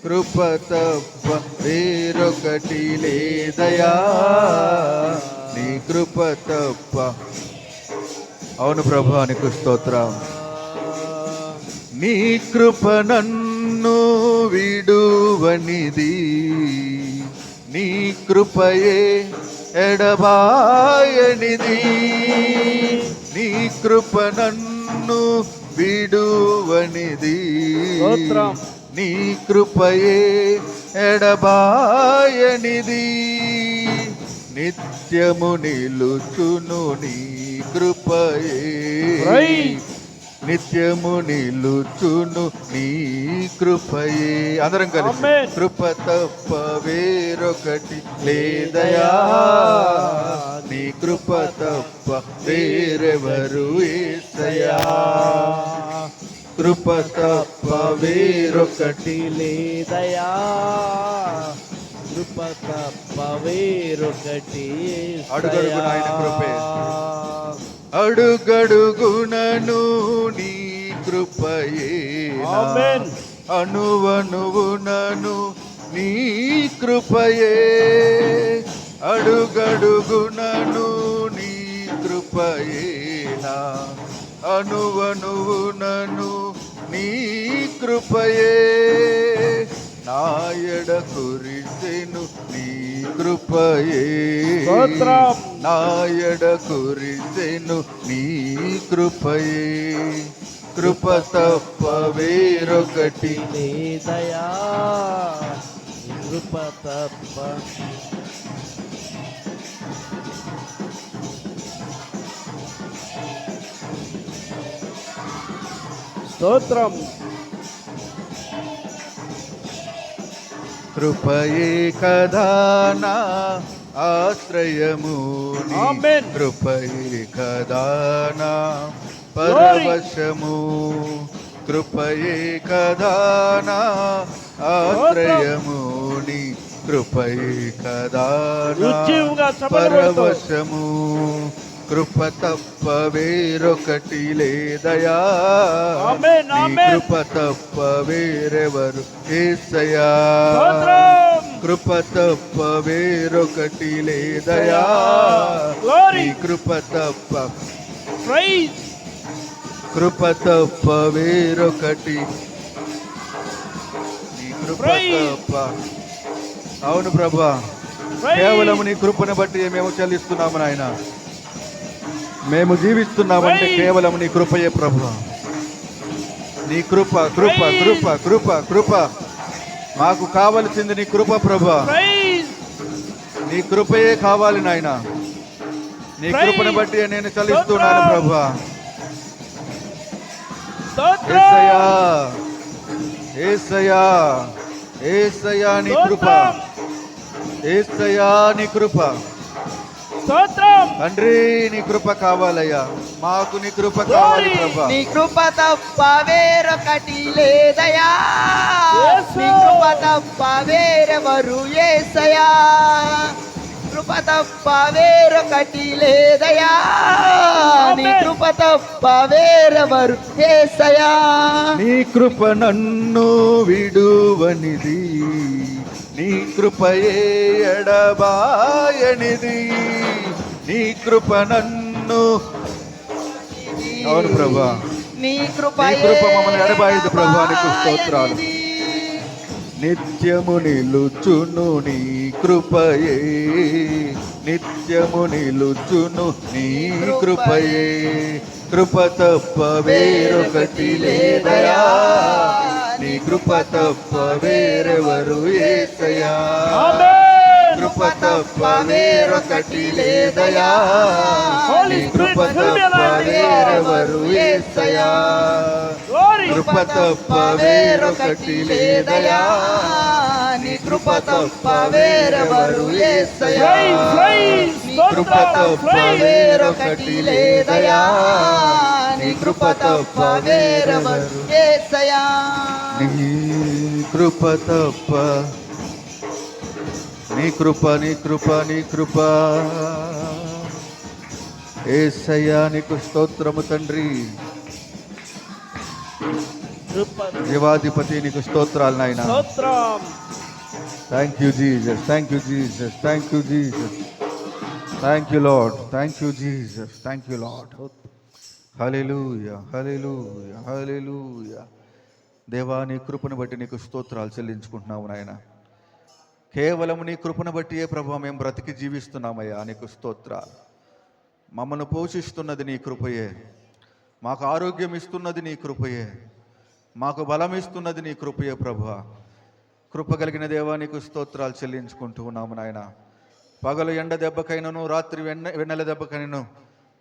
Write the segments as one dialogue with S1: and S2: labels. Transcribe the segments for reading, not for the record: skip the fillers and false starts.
S1: కృప తప్ప వేరొకటి లేదయా, నీ కృప తప్ప. అవును ప్రభా, నీకు స్తోత్రం. నీ కృప నన్ను విడువనిది, నీ కృపయే ఎడబాయనిది. నీ కృప నన్ను విడువనిది, నీ కృపయే ఎడబాయనిది. నిత్యము నిలుచును నీ కృపయే, నిత్యము నిలుచును నీ కృపయే. అందరం కలిసి కృప తప్ప వేరొకటి లేదయా, నీ కృప తప్ప వేరెవరు యేసయ్యా. కృప తప్ప వేరొకటి
S2: లేదయా, కృప తప్ప వేరొకటి.
S1: అడుగడుగున ఆయన కృపే, అడుగడుగునను నీ కృపయే, అణువణువునను నీ కృపయే. అడుగడుగునను నీ కృపయేనా, అణువణువునను నీ కృపయే. నాయడ కురిసెను నీ కృపయే, నాయడ కురిసెను నీ కృపయే. కృప తప్ప వేరొకటి
S2: లేదయా, కృప తప్ప. స్తోత్రం.
S1: కృపయే కదా నా ఆశ్రయము, కృపయే కదా నా పరవశము. కృపయే కదా నా ఆశ్రయము, నీ కృపయే కదా నా పరవశము. కృప తప్ప వేరొకటి లేదయా, నీ కృప తప్ప వేరెవరు యేసయ్యా. కృప తప్ప వేరొకటి లేదయా, నీ కృప తప్ప, కృప తప్ప వేరొకటి, నీ కృప తప్ప. అవును ప్రభా, కేవలం నీ కృపను బట్టి మేము చెల్లిస్తున్నాము నాయన. మేము జీవిస్తున్నామంటే కేవలం నీ కృపయే ప్రభా. నీ కృప కృప కృప కృప కృప మాకు కావలసింది నీ కృప ప్రభా. నీ కృపయే కావాలి నాయన. నీ కృపను బట్టి నేను చెల్లిస్తున్నాను ప్రభా. యేసయ్యా, యేసయ్యా, యేసయ్యా నీ కృప, యేసయ్యా నీ కృప. తండ్రి నీ కృప కావాలయ్యా, మాకు నీ కృప కావాలి ప్రభా.
S3: నీ కృప తప్ప వేరొకటి లేదయా, నీ కృప తప్ప వేరెవరు యేసయ్యా. కృప తప్ప వేరొకటి లేదయా, నీ కృప తప్ప వేరెవరు యేసయ్యా.
S1: నీ కృప నన్ను విడువనిది, నీ కృపయే ఎడబాయనిది. నీ కృప నన్ను, అవును ప్రభా, నీ కృప మమ్మల్ని ఎడబాయదు ప్రభా. నీకు స్తోత్రాలు. నిత్యము నిలుచును నీ కృపయే, నిత్యము నిలుచును నీ కృపయే. కృప తప్ప వేరొకటి లేదయా, నీ కృప తప్ప వేరెవరు యేసయ్యా. కృప తప్ప వేరొకటి లేదయా, నీ కృప తప్ప వేరెవరు యేసయ్యా. కృప తప్ప వేరొకటి లేదయా, నీ కృప తప్ప వేరెవరు యేసయ్యా. కృప తప్ప వేరొకటి లేదయా, నీ కృప తప్ప వేరెవరు యేసయ్యా. నీ కృప తప్ప, నీ కృప, నీ కృప, నీ కృప. యేసయ్యా నీకు స్తోత్రము తండ్రి.
S2: కృప
S1: జీవాధిపతి నీకు స్తోత్రాలు నాయన.
S2: స్తోత్రం.
S1: Thank you Jesus, thank you Jesus, thank you Jesus, thank you Lord, thank you Jesus, thank you Lord. Hallelujah, hallelujah, hallelujah. దేవా నీ కృపను బట్టి నీకు స్తోత్రాలు చెల్లించుకుంటున్నాము నాయన. కేవలం నీ కృపను బట్టి ఏ ప్రభావం మేము బ్రతికి జీవిస్తున్నామయ్యా. నీకు స్తోత్రాలు. మమ్మల్ని పోషిస్తున్నది నీ కృపయే, మాకు ఆరోగ్యం ఇస్తున్నది నీ కృపయే, మాకు బలం ఇస్తున్నది నీ కృపయే ప్రభువా. కృప కలిగిన దేవా నీకు స్తోత్రాలు చెల్లించుకుంటూ ఉన్నాము నాయన. పగలు ఎండ దెబ్బకైనను రాత్రి వెన్నెల దెబ్బకైనను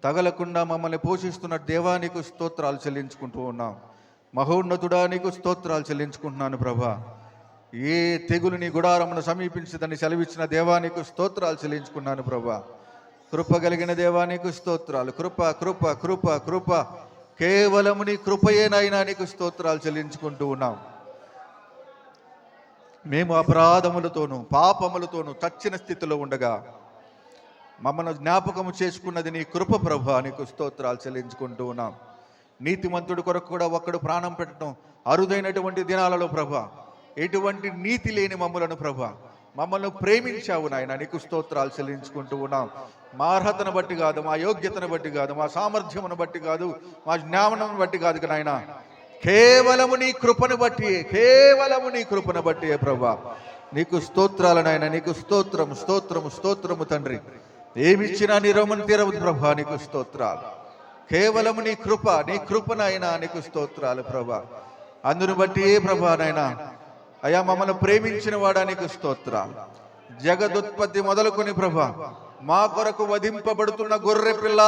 S1: తగలకుండా మమ్మల్ని పోషిస్తున్న దేవా నీకు స్తోత్రాలు చెల్లించుకుంటూ ఉన్నాం. మహోన్నతుడా నీకు స్తోత్రాలు చెల్లించుకుంటున్నాను ప్రభా. ఏ తెగులు నీ గుడారమును సమీపించదని సెలవిచ్చిన దేవా నీకు స్తోత్రాలు చెల్లించుకున్నాను ప్రభా. కృప కలిగిన దేవా నీకు స్తోత్రాలు. కృప కృప కృప కృప కేవలము నీ కృపయేనైనా నీకు స్తోత్రాలు చెల్లించుకుంటూ ఉన్నాం. మేము అపరాధములతోనూ పాపములతోనూ చచ్చిన స్థితిలో ఉండగా మమ్మల్ని జ్ఞాపకము చేసుకున్నది నీ కృప ప్రభా. నీకు స్తోత్రాలు చెల్లించుకుంటూ ఉన్నాం. నీతిమంతుడి కొరకు కూడా ఒక్కడు ప్రాణం పెట్టడం అరుదైనటువంటి దినాలలో ప్రభా. ఎటువంటి నీతి లేని మమ్మలను ప్రభా మమ్మల్ని ప్రేమించావు నాయన. నీకు స్తోత్రాలు చెల్లించుకుంటూ ఉన్నాం. మా అర్హతను బట్టి కాదు, మా యోగ్యతను బట్టి కాదు, మా సామర్థ్యమును బట్టి కాదు, మా జ్ఞానమును బట్టి కాదు నాయన. కేవలము నీ కృపను బట్టి, కేవలము నీ కృపను బట్టి ప్రభా. నీకు స్తోత్రాలు నాయన. నీకు స్తోత్రం, స్తోత్రము, స్తోత్రము తండ్రి. ఏమిచ్చినా నీ రొమ్మను తీరవద్దు ప్రభా. నీకు స్తోత్రాలు. కేవలము నీ కృప, నీ కృపనైనా నీకు స్తోత్రాలు ప్రభా. అందును బట్టి ప్రభా నాయనా అయా మమ్మల్ని ప్రేమించిన వాడా నీకు స్తోత్రాలు. జగదుత్పత్తి మొదలుకొని ప్రభా మా కొరకు వధింపబడుతున్న గొర్రె పిల్ల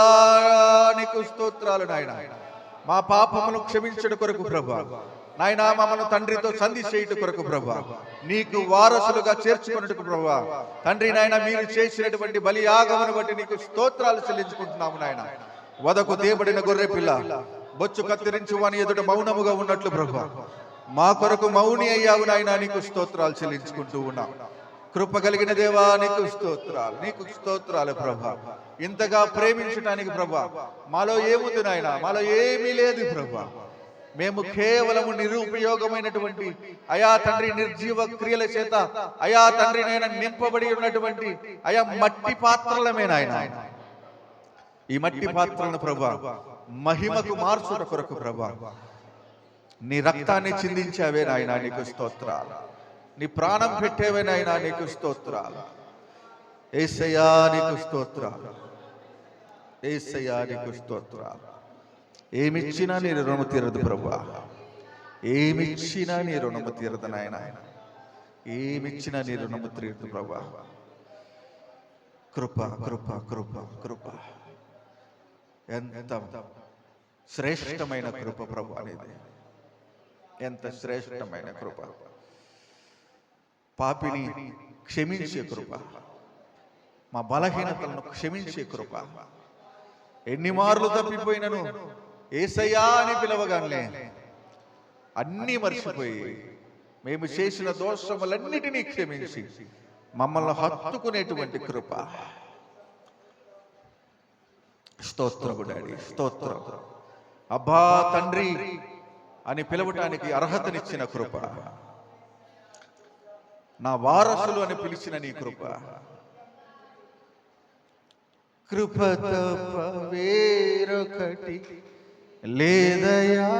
S1: నీకు స్తోత్రాలు నాయన. మా పాపమును క్షమించడు కొరకు ప్రభా నాయన, మమ్మల్ని తండ్రితో సంధి చేయుట కొరకు ప్రభా, నీకు వారసులుగా చేర్చుకున్నట్టుకు ప్రభా తండ్రి నాయన, మీరు చేసినటువంటి బలి యాగమును బట్టి నీకు స్తోత్రాలు చెల్లించుకుంటున్నాము నాయన. వదకు తేబడిన గొర్రె పిల్ల బొచ్చు కత్తిరించి వాని ఎదుట మౌనముగా ఉన్నట్లు ప్రభా మా కొరకు మౌని అయ్యావు నాయన. నీకు స్తోత్రాలు చెల్లించుకుంటూ ఉన్నాం. కృప కలిగిన దేవా నీకు స్తోత్రాలు, నీకు స్తోత్రాలు ప్రభా. ఇంతగా ప్రేమించడానికి ప్రభా మాలో ఏముంది నాయన? మాలో ఏమీ లేదు ప్రభా. మేము కేవలము నిరుపయోగమైనటువంటి అయా తండ్రి నిర్జీవ క్రియల చేత అయా తండ్రి నాయన నింపబడి ఉన్నటువంటి అయా మట్టి పాత్రలమే నాయన. ఈ మట్టి పాత్రలను ప్రభా మహిమకు మార్చుట కొరకు ప్రభా నీ రక్తాన్ని చిందించావే నాయన. నీకు స్తోత్రాలు. నీ ప్రాణం పెట్టేవే నాయన. నీకు స్తోత్రాలు. యేసయ్యా నీకు స్తోత్రాలు. యేసయ్యా నీకు స్తోత్రాలు. ఏమిచ్చినా నీ రుణము తీరదు ప్రభా. ఏమిచ్చినా నీ రుణము తీరదు నాయన. ఏమిచ్చినా నీ రుణము తీరదు ప్రభా. కృప కృప కృప కృప. ఎంత శ్రేష్టమైన కృప ప్రభు అనేది. ఎంత శ్రేష్టమైన కృప. పాపిని క్షమించే కృప, మా బలహీనతలను క్షమించే కృప. ఎన్ని మార్లు తప్పిపోయినను యేసయ్యా అని పిలవగానే అన్నీ మర్చిపోయి మేము చేసిన దోషములన్నిటినీ క్షమించి మమ్మల్ని హత్తుకునేటువంటి కృప. స్తోత్రము డాడీ, స్తోత్రం. అబ్బా తండ్రి అని పిలవటానికి అర్హతనిచ్చిన కృప. నా వారసులు అని పిలిచిన నీ కృప. కృప తప్ప వేరొకటి లేదయా,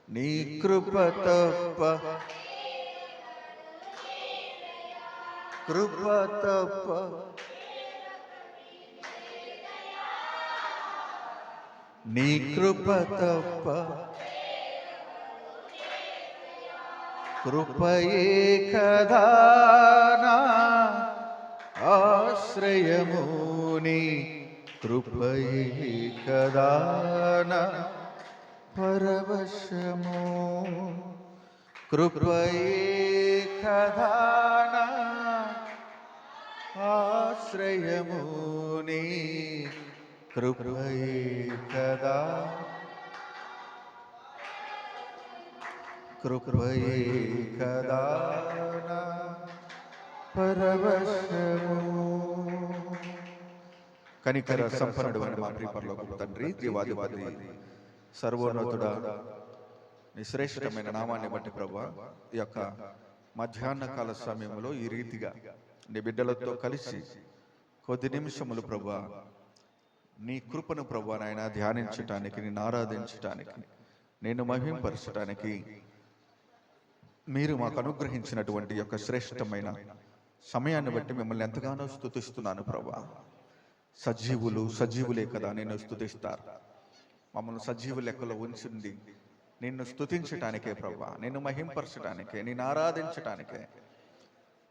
S1: నీ కృప తప్ప, కృప తప్ప, నీ కృప తప్ప, కృపయే కదా నా ఆశ్రయము, నీ కృపయే కదా నా పరవశము, కృపయే కదా నా ఆశ్రయము, నీ కృపయే కదా, కృపయే కదా నా పరవశము. కనికర సంపన్నుడు అని మా ప్రియ పరలోకపు తండ్రి, జీవాధిపతి సర్వోన్నతుడా, నీ శ్రేష్టమైన నామాన్ని బట్టి ప్రభువా, ఈ యొక్క మధ్యాహ్న కాల సమయంలో ఈ రీతిగా నీ బిడ్డలతో కలిసి కొద్ది నిమిషములు ప్రభువా నీ కృపను ప్రభువా నాయన ధ్యానించటానికి, నిన్ను ఆరాధించటానికి, నేను మహింపరచటానికి మీరు మాకు అనుగ్రహించినటువంటి యొక్క శ్రేష్టమైన సమయాన్ని బట్టి మిమ్మల్ని ఎంతగానో స్తుతిస్తున్నాను ప్రభువా. సజీవులే కదా నేను స్తుతిస్తారు. మమ్మల్ని సజీవు లెక్కలో ఉంచింది నిన్ను స్తుతించటానికే ప్రభువా, నిన్ను మహింపరచటానికే, నిన్ను ఆరాధించటానికే.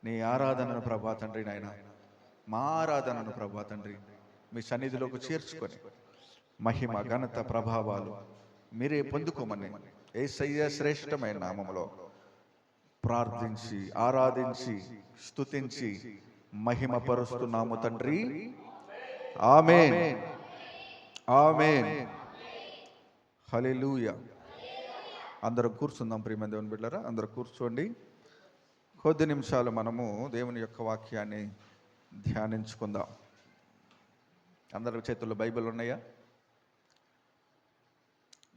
S1: నీ ఆరాధనను ప్రభా తండ్రి నాయన, మా ఆరాధనను ప్రభా తండ్రి మీ సన్నిధిలోకి చేర్చుకొని మహిమ ఘనత ప్రభావాలు మీరే పొందుకోమని యేసయ్య శ్రేష్టమైన నామములో ప్రార్థించి ఆరాధించి స్తుతించి మహిమ పరుస్తున్నాము తండ్రి. ఆమేన్, ఆమేన్, హల్లెలూయా. అందరూ కూర్చుందాం ప్రియమైన దేవుని బిడ్డలారా, అందరూ కూర్చోండి. కొద్ది నిమిషాలు మనము దేవుని యొక్క వాక్యాన్ని ధ్యానించుకుందాం. అందరి చేతుల్లో బైబిల్ ఉన్నాయా?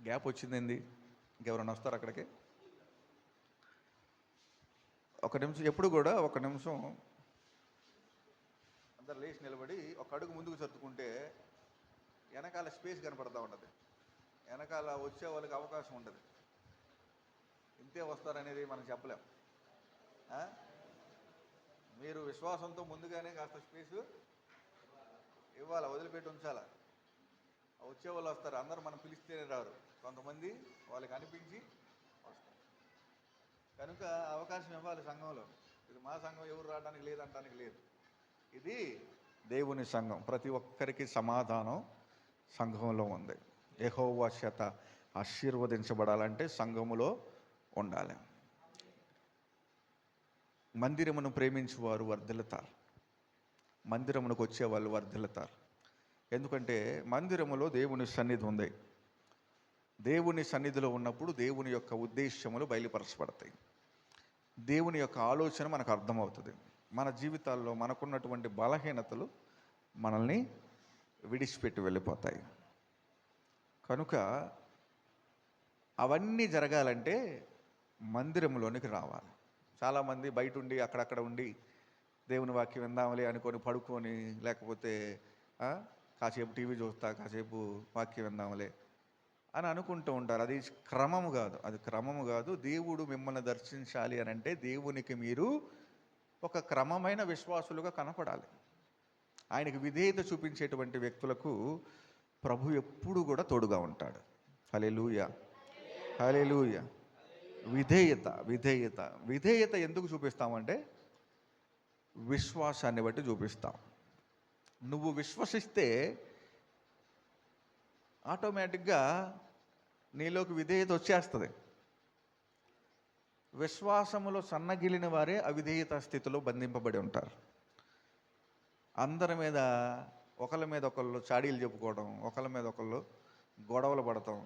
S1: గ్యాప్ వచ్చింది, ఇంకెవరైనా వస్తారు అక్కడికి? ఒక నిమిషం, ఎప్పుడు కూడా ఒక నిమిషం అందరు లేచి నిలబడి ఒక అడుగు ముందుకు సర్దుకుంటే వెనకాల స్పేస్ కనపడతా ఉండదు, వెనకాల వచ్చే వాళ్ళకి అవకాశం ఉండదు. ఇంతే వస్తారనేది మనం చెప్పలేం. మీరు విశ్వాసంతో ముందుగానే కాస్త స్పేసు ఇవ్వాలి, వదిలిపెట్టి ఉంచాలా. వచ్చేవాళ్ళు వస్తారు, అందరూ మనం పిలిస్తేనే రారు, కొంతమంది వాళ్ళకి అనిపించి వస్తారు. కనుక అవకాశం ఇవ్వాలి సంఘంలో. ఇది మా సంఘం, ఎవరు రావడానికి లేదంటానికి లేదు, ఇది దేవుని సంఘం. ప్రతి ఒక్కరికి సమాధానం సంఘంలో ఉంది. యెహోవా చేత ఆశీర్వదించబడాలంటే సంఘములో ఉండాలి. మందిరమును ప్రేమించేవారు వర్ధిల్లుతారు, మందిరమునకు వచ్చేవాళ్ళు వర్ధిల్లుతారు. ఎందుకంటే మందిరములో దేవుని సన్నిధి ఉంది. దేవుని సన్నిధిలో ఉన్నప్పుడు దేవుని యొక్క ఉద్దేశ్యములు బయలుపరచబడతాయి. దేవుని యొక్క ఆలోచన మనకు అర్థమవుతుంది. మన జీవితాల్లో మనకున్నటువంటి బలహీనతలు మనల్ని విడిచిపెట్టి వెళ్ళిపోతాయి. కనుక అవన్నీ జరగాలంటే మందిరంలోనికి రావాలి. చాలామంది బయట ఉండి అక్కడక్కడ ఉండి దేవుని వాక్యం విందామలే అనుకొని పడుకొని, లేకపోతే కాసేపు టీవీ చూస్తా, కాసేపు వాక్యం విందామలే అని అనుకుంటూ ఉంటారు. అది క్రమము కాదు, అది క్రమము కాదు. దేవుడు మిమ్మల్ని దర్శించాలి అని అంటే దేవునికి మీరు ఒక క్రమమైన విశ్వాసులుగా కనపడాలి. ఆయనకు విధేయత చూపించేటువంటి వ్యక్తులకు ప్రభు ఎప్పుడు కూడా తోడుగా ఉంటాడు. హల్లెలూయా, హల్లెలూయా. విధేయత విధేయత విధేయత ఎందుకు చూపిస్తామంటే విశ్వాసాన్ని బట్టి చూపిస్తాం. నువ్వు విశ్వసిస్తే ఆటోమేటిక్గా నీలోకి విధేయత వచ్చేస్తుంది. విశ్వాసములో సన్నగిలిన వారే అవిధేయత స్థితిలో బంధింపబడి ఉంటారు. అందరి మీద ఒకళ్ళ మీద ఒకళ్ళు చాడీలు చెప్పుకోవడం, ఒకళ్ళ మీద ఒకళ్ళు గొడవలు పడటం,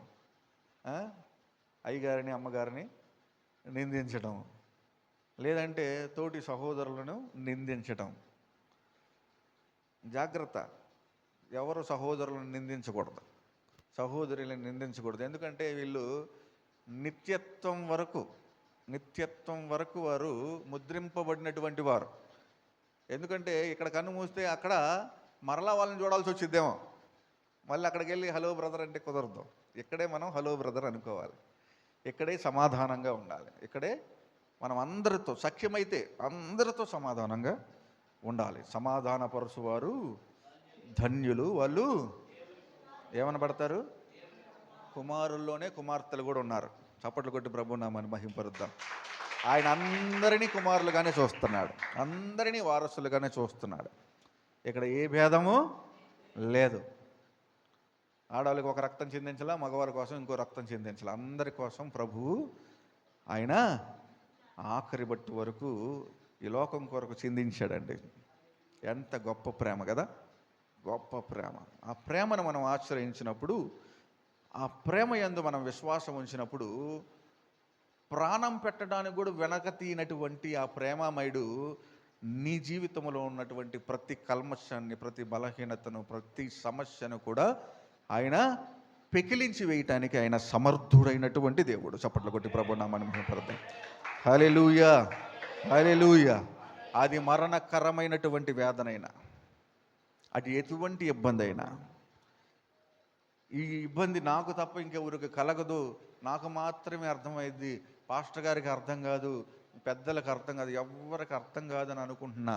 S1: అయ్యగారిని అమ్మగారిని నిందించడం, లేదంటే తోటి సహోదరులను నిందించటం. జాగ్రత్త, ఎవరు సహోదరులను నిందించకూడదు, సహోదరులను నిందించకూడదు. ఎందుకంటే వీళ్ళు నిత్యత్వం వరకు వారు ముద్రింపబడినటువంటి వారు. ఎందుకంటే ఇక్కడ కన్ను మూస్తే అక్కడ మరలా వాళ్ళని చూడాల్సి వచ్చిద్దేమో, మళ్ళీ అక్కడికి వెళ్ళి హలో బ్రదర్ అంటే కుదరదు. ఇక్కడే మనం హలో బ్రదర్ అనుకోవాలి, ఇక్కడే సమాధానంగా ఉండాలి, ఇక్కడే మనం అందరితో సఖ్యమైతే అందరితో సమాధానంగా ఉండాలి. సమాధానపరచువారు ధన్యులు, వాళ్ళు ఏమనబడతారు? కుమారుల్లోనే కుమార్తెలు కూడా ఉన్నారు. చప్పట్లు కొట్టి ప్రభు నామని మహింపరుద్దాం. ఆయన అందరినీ కుమారులుగానే చూస్తున్నాడు, అందరినీ వారసులుగానే చూస్తున్నాడు. ఇక్కడ ఏ భేదము లేదు. ఆడవాళ్ళకి ఒక రక్తం చిందించాలా, మగవారి కోసం ఇంకో రక్తం చిందించాలా, అందరి కోసం ప్రభువు ఆయన ఆఖరి బట్టు వరకు ఈ లోకం కొరకు చిందించాడండి. ఎంత గొప్ప ప్రేమ కదా, గొప్ప ప్రేమ. ఆ ప్రేమను మనం ఆశ్రయించినప్పుడు, ఆ ప్రేమ యందు మనం విశ్వాసం ఉంచినప్పుడు, ప్రాణం పెట్టడానికి కూడా వెనక తీయనటువంటి ఆ ప్రేమమయుడు నీ జీవితంలో ఉన్నటువంటి ప్రతి కల్మషాన్ని, ప్రతి బలహీనతను, ప్రతి సమస్యను కూడా ఆయన పెకిలించి వేయటానికి ఆయన సమర్థుడైనటువంటి దేవుడు. చప్పట్లు కొట్టి ప్రభు నామమున మహిమపడదాం. హల్లెలూయా, హల్లెలూయా. అది మరణకరమైనటువంటి వేదనైనా, అది ఎటువంటి ఇబ్బంది అయినా, ఈ ఇబ్బంది నాకు తప్ప ఇంకెవరికి కలగదు, నాకు మాత్రమే అర్థమైంది, పాస్టర్ గారికి అర్థం కాదు, పెద్దలకు అర్థం కాదు, ఎవరికి అర్థం కాదని అనుకుంటున్నా,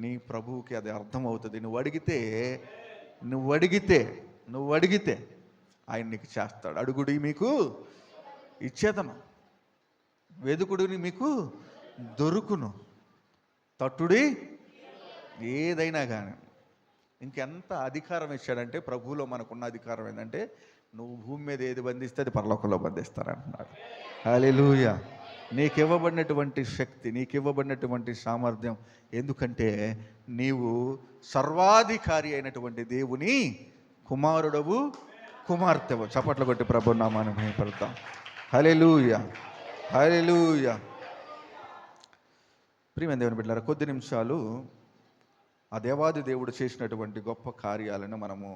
S1: నీ ప్రభువుకి అది అర్థమవుతుంది. నువ్వు అడిగితే ఆయన నీకు చేస్తాడు. అడుగుడి మీకు ఇచ్చేతను, వెదుకుడిని మీకు దొరుకును, తట్టుడి ఏదైనా కానీ. ఇంకెంత అధికారం ఇచ్చాడంటే, ప్రభువులో మనకున్న అధికారం ఏంటంటే, నువ్వు భూమి మీద ఏది బంధిస్తే అది పరలోకంలో బంధిస్తారంటున్నాడు. హల్లెలూయా. నీకు ఇవ్వబడినటువంటి శక్తి, నీకు ఇవ్వబడినటువంటి సామర్థ్యం, ఎందుకంటే నీవు సర్వాధికారి అయినటువంటి దేవుని కుమారుడవు, కుమార్తెవు. చప్పట్లు కొట్టి ప్రభు నామాన్ని మహిమపడతాం. హల్లెలూయా, హల్లెలూయా. ప్రియమైన దేవుని బిడ్డలారా, కొద్ది నిమిషాలు ఆ దేవాది దేవుడు చేసినటువంటి గొప్ప కార్యాలను మనము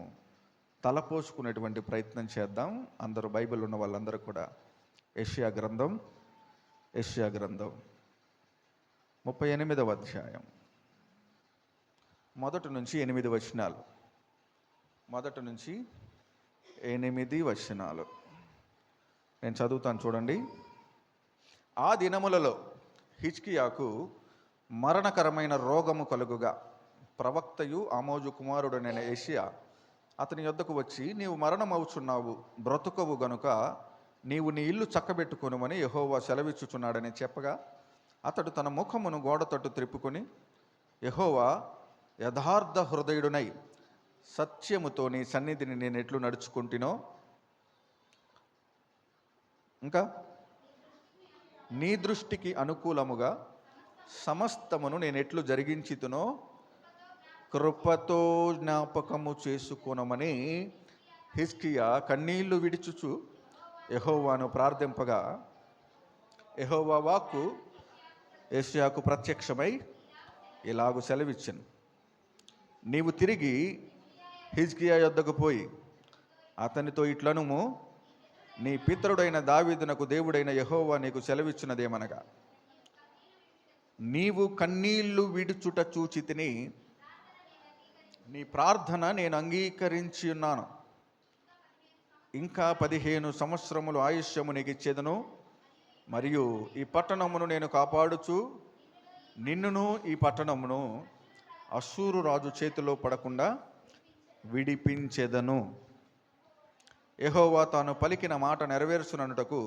S1: తలపోసుకునేటువంటి ప్రయత్నం చేద్దాం. అందరూ బైబిల్ ఉన్న వాళ్ళందరూ కూడా యెషయా గ్రంథం 38వ అధ్యాయం 1 నుంచి 8 వచనాలు. 1 నుంచి 8 వచనాలు నేను చదువుతాను, చూడండి. ఆ దినములలో హిజ్కియాకు మరణకరమైన రోగము కలుగుగా ప్రవక్తయు ఆమోజు కుమారుడనైన యెషయా అతని యొద్దకు వచ్చి, నీవు మరణమవుచున్నావు, బ్రతుకవు గనుక నీవు నీ ఇల్లు చక్కబెట్టుకొనుమని యెహోవా సెలవిచ్చుచున్నాడని చెప్పగా, అతడు తన ముఖమును గోడ తట్టు త్రిప్పుకొని, యెహోవా యథార్థ హృదయుడునై సత్యముతో నీ సన్నిధిని నేను ఎట్లు నడుచుకుంటునో, ఇంకా నీ దృష్టికి అనుకూలముగా సమస్తమును నేను ఎట్లు జరిగించుతునో కృపతో జ్ఞాపకము చేసుకొనమని హిజ్కియా కన్నీళ్లు విడిచుచు యెహోవాను ప్రార్థింపగా, యెహోవా వాక్కు యెషయాకు ప్రత్యక్షమై ఇలాగు సెలవిచ్చెను, నీవు తిరిగి హిజ్కియా యొద్దకు పోయి అతనితో ఇట్లనుము, నీ పితరుడైన దావీదునకు దేవుడైన యెహోవా నీకు సెలవిచ్చినదేమనగా, నీవు కన్నీళ్లు విడుచుట చూచితిని, నీ ప్రార్థన నేను అంగీకరించి ఉన్నాను. ఇంకా 15 సంవత్సరములు ఆయుష్యము నీకు ఇచ్చేదను, మరియు ఈ పట్టణమును నేను కాపాడుచు నిన్నును ఈ పట్టణమును అశ్షూరు రాజు చేతిలో పడకుండా విడిపించెదను. యెహోవా తాను పలికిన మాట నెరవేర్చుననుటకు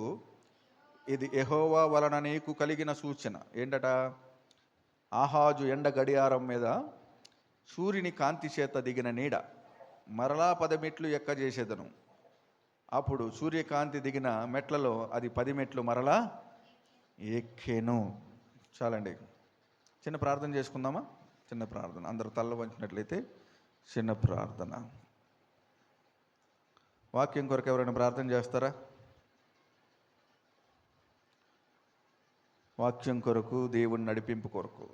S1: ఇది యెహోవా వలన నీకు కలిగిన సూచన. ఏంటట? ఆహాజు ఎండ గడియారం మీద సూర్యుని కాంతి చేత దిగిన నీడ మరలా 10 మెట్లు ఎక్కజేసేదను. అప్పుడు సూర్యకాంతి దిగిన మెట్లలో అది 10 మెట్లు మరలా ఎక్కేను. చాలండి, చిన్న ప్రార్థన చేసుకుందామా? చిన్న ప్రార్థన, అందరూ తల్ల వంచినట్లయితే చిన్న ప్రార్థన. వాక్యం కొరకు ఎవరైనా ప్రార్థన చేస్తారా? వాక్యం కొరకు, దేవుని నడిపింపు కొరకు.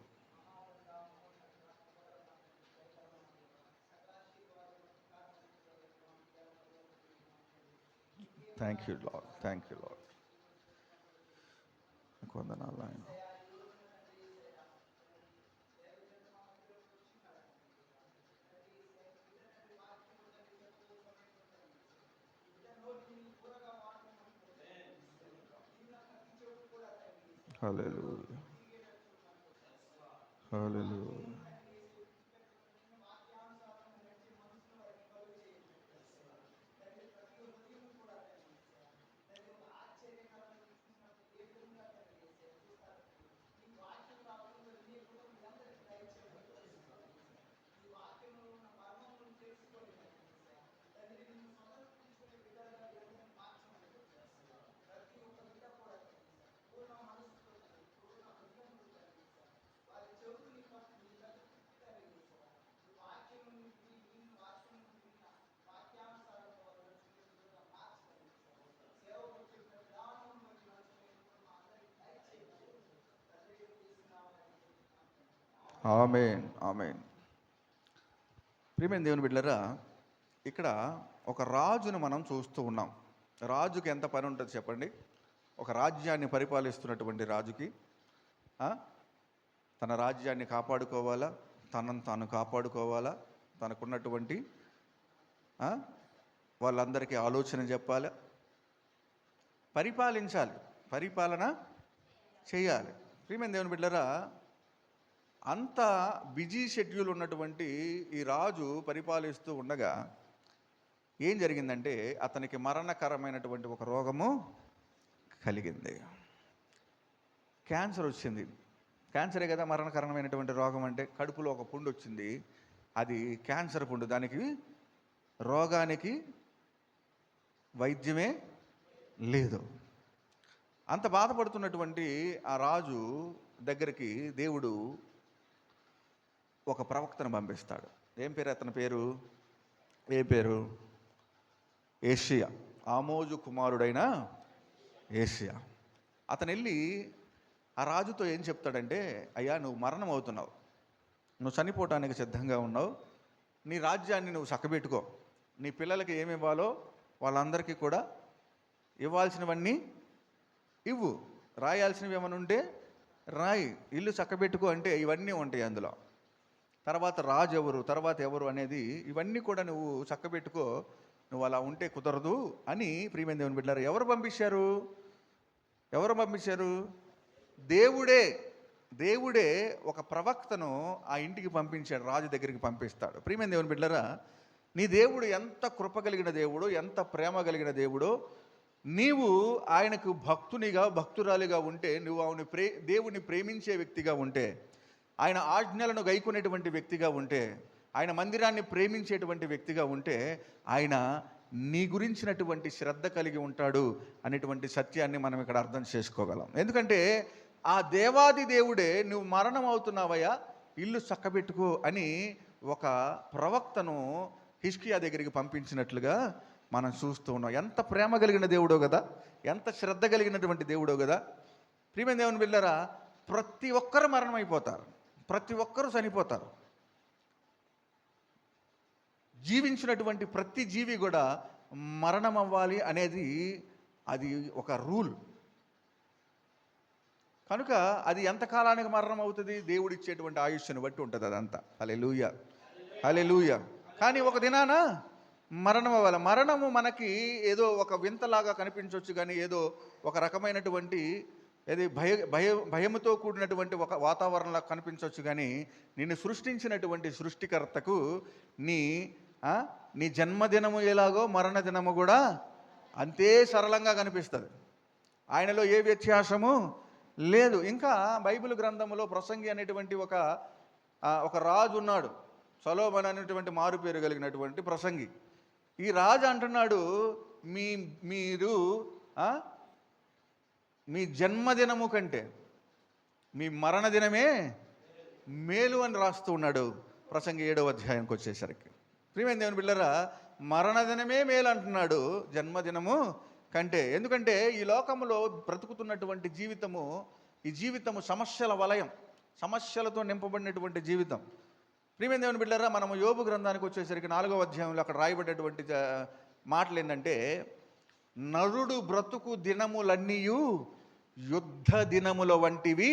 S1: Thank you Lord, thank you lord. వందనాలు ఆయన. హల్లెలూయా, హల్లెలూయా. ఆమేన్, ఆమేన్. ప్రియమైన దేవుని బిడ్డలారా, ఇక్కడ ఒక రాజును మనం చూస్తూ ఉన్నాం. రాజుకి ఎంత పని ఉంటుంది చెప్పండి? ఒక రాజ్యాన్ని పరిపాలిస్తున్నటువంటి రాజుకి తన రాజ్యాన్ని కాపాడుకోవాలా, తనను తాను కాపాడుకోవాలా, తనకున్నటువంటి వాళ్ళందరికీ ఆలోచన చెప్పాలి, పరిపాలించాలి, పరిపాలన చేయాలి. ప్రియమైన దేవుని బిడ్డలారా, అంత బిజీ షెడ్యూల్ ఉన్నటువంటి ఈ రాజు పరిపాలిస్తూ ఉండగా ఏం జరిగిందంటే అతనికి మరణకరమైనటువంటి ఒక రోగము కలిగింది. క్యాన్సర్ వచ్చింది. క్యాన్సరే కదా మరణకరమైనటువంటి రోగం అంటే. కడుపులో ఒక పుండు వచ్చింది, అది క్యాన్సర్ పుండు. దానికి రోగానికి వైద్యమే లేదు. అంత బాధపడుతున్నటువంటి ఆ రాజు దగ్గరికి దేవుడు ఒక ప్రవక్తను పంపిస్తాడు. ఏం పేరు అతని పేరు? ఏషియా, ఆమోజు కుమారుడైన ఏషియా. అతను వెళ్ళి ఆ రాజుతో ఏం చెప్తాడంటే, అయ్యా నువ్వు మరణం అవుతున్నావు, నువ్వు చనిపోవటానికి సిద్ధంగా ఉన్నావు, నీ రాజ్యాన్ని నువ్వు చక్కబెట్టుకో, నీ పిల్లలకి ఏమి ఇవ్వాలో వాళ్ళందరికీ కూడా ఇవ్వాల్సినవన్నీ ఇవ్వు, రాయాల్సినవి ఏమైనా ఉంటే రాయి, ఇల్లు చక్కబెట్టుకో అంటే ఇవన్నీ ఉంటాయి అందులో. తర్వాత రాజు ఎవరు, తర్వాత ఎవరు అనేది ఇవన్నీ కూడా నువ్వు చక్కబెట్టుకో, నువ్వు అలా ఉంటే కుదరదు అని. ప్రియమైన దేవుని బిడ్డలారా, ఎవరు పంపించారు? దేవుడే ఒక ప్రవక్తను ఆ ఇంటికి పంపించాడు, రాజు దగ్గరికి పంపిస్తాడు. ప్రియమైన దేవుని బిడ్డలారా, నీ దేవుడు ఎంత కృప కలిగిన దేవుడు, ఎంత ప్రేమ కలిగిన దేవుడు. నీవు ఆయనకు భక్తురాలిగా ఉంటే, నువ్వు దేవుని ప్రేమించే వ్యక్తిగా ఉంటే, ఆయన ఆజ్ఞలను గైకొనేటువంటి వ్యక్తిగా ఉంటే, ఆయన మందిరాన్ని ప్రేమించేటువంటి వ్యక్తిగా ఉంటే, ఆయన నీ గురించినటువంటి శ్రద్ధ కలిగి ఉంటాడు అనేటువంటి సత్యాన్ని మనం ఇక్కడ అర్థం చేసుకోగలం. ఎందుకంటే ఆ దేవాది దేవుడే నువ్వు మరణం అవుతున్నావయ్యా, ఇల్లు చక్కబెట్టుకో అని ఒక ప్రవక్తను హిజ్కియా దగ్గరికి పంపించినట్లుగా మనం చూస్తూ ఉన్నాం. ఎంత ప్రేమ కలిగిన దేవుడో కదా, ఎంత శ్రద్ధ కలిగినటువంటి దేవుడో కదా. ప్రియమైన దేవుని బిడ్డలారా, ప్రతి ఒక్కరు మరణమైపోతారు, ప్రతి ఒక్కరూ చనిపోతారు. జీవించినటువంటి ప్రతి జీవి కూడా మరణం అవ్వాలి అనేది అది ఒక రూల్. కనుక అది ఎంతకాలానికి మరణం అవుతుంది? దేవుడిచ్చేటువంటి ఆయుష్ను బట్టి ఉంటుంది అదంతా. హల్లెలూయా. కానీ ఒక దినాన మరణం అవ్వాలి. మరణము మనకి ఏదో ఒక వింతలాగా కనిపించవచ్చు, కానీ ఏదో ఒక రకమైనటువంటి భయముతో కూడినటువంటి ఒక వాతావరణంలా కనిపించవచ్చు, కానీ నిన్ను సృష్టించినటువంటి సృష్టికర్తకు నీ జన్మదినము ఎలాగో మరణ దినము కూడా అంతే సరళంగా కనిపిస్తుంది. ఆయనలో ఏ వ్యత్యాసము లేదు. ఇంకా బైబిల్ గ్రంథంలో ప్రసంగి అనేటువంటి ఒక రాజు ఉన్నాడు, సొలొమోను అనేటువంటి మారు పేరు కలిగినటువంటి ప్రసంగి. ఈ రాజు అంటున్నాడు, మీరు మీ జన్మదినము కంటే మీ మరణదినమే మేలు అని రాస్తూ ఉన్నాడు ప్రసంగి 7వ అధ్యాయానికి వచ్చేసరికి. ప్రియమైన దేవుని బిడ్డలారా, మరణదినమే మేలు అంటున్నాడు జన్మదినము కంటే. ఎందుకంటే ఈ లోకంలో బ్రతుకుతున్నటువంటి ఈ జీవితము సమస్యల వలయం, సమస్యలతో నింపబడినటువంటి జీవితం. ప్రియమైన దేవుని బిడ్డలారా, మనము యోబు గ్రంథానికి వచ్చేసరికి 4వ అధ్యాయంలో అక్కడ రాయబడ్డటువంటి మాటలు ఏంటంటే, నరుడు బ్రతుకు దినములన్నీయు యుద్ధ దినముల వంటివి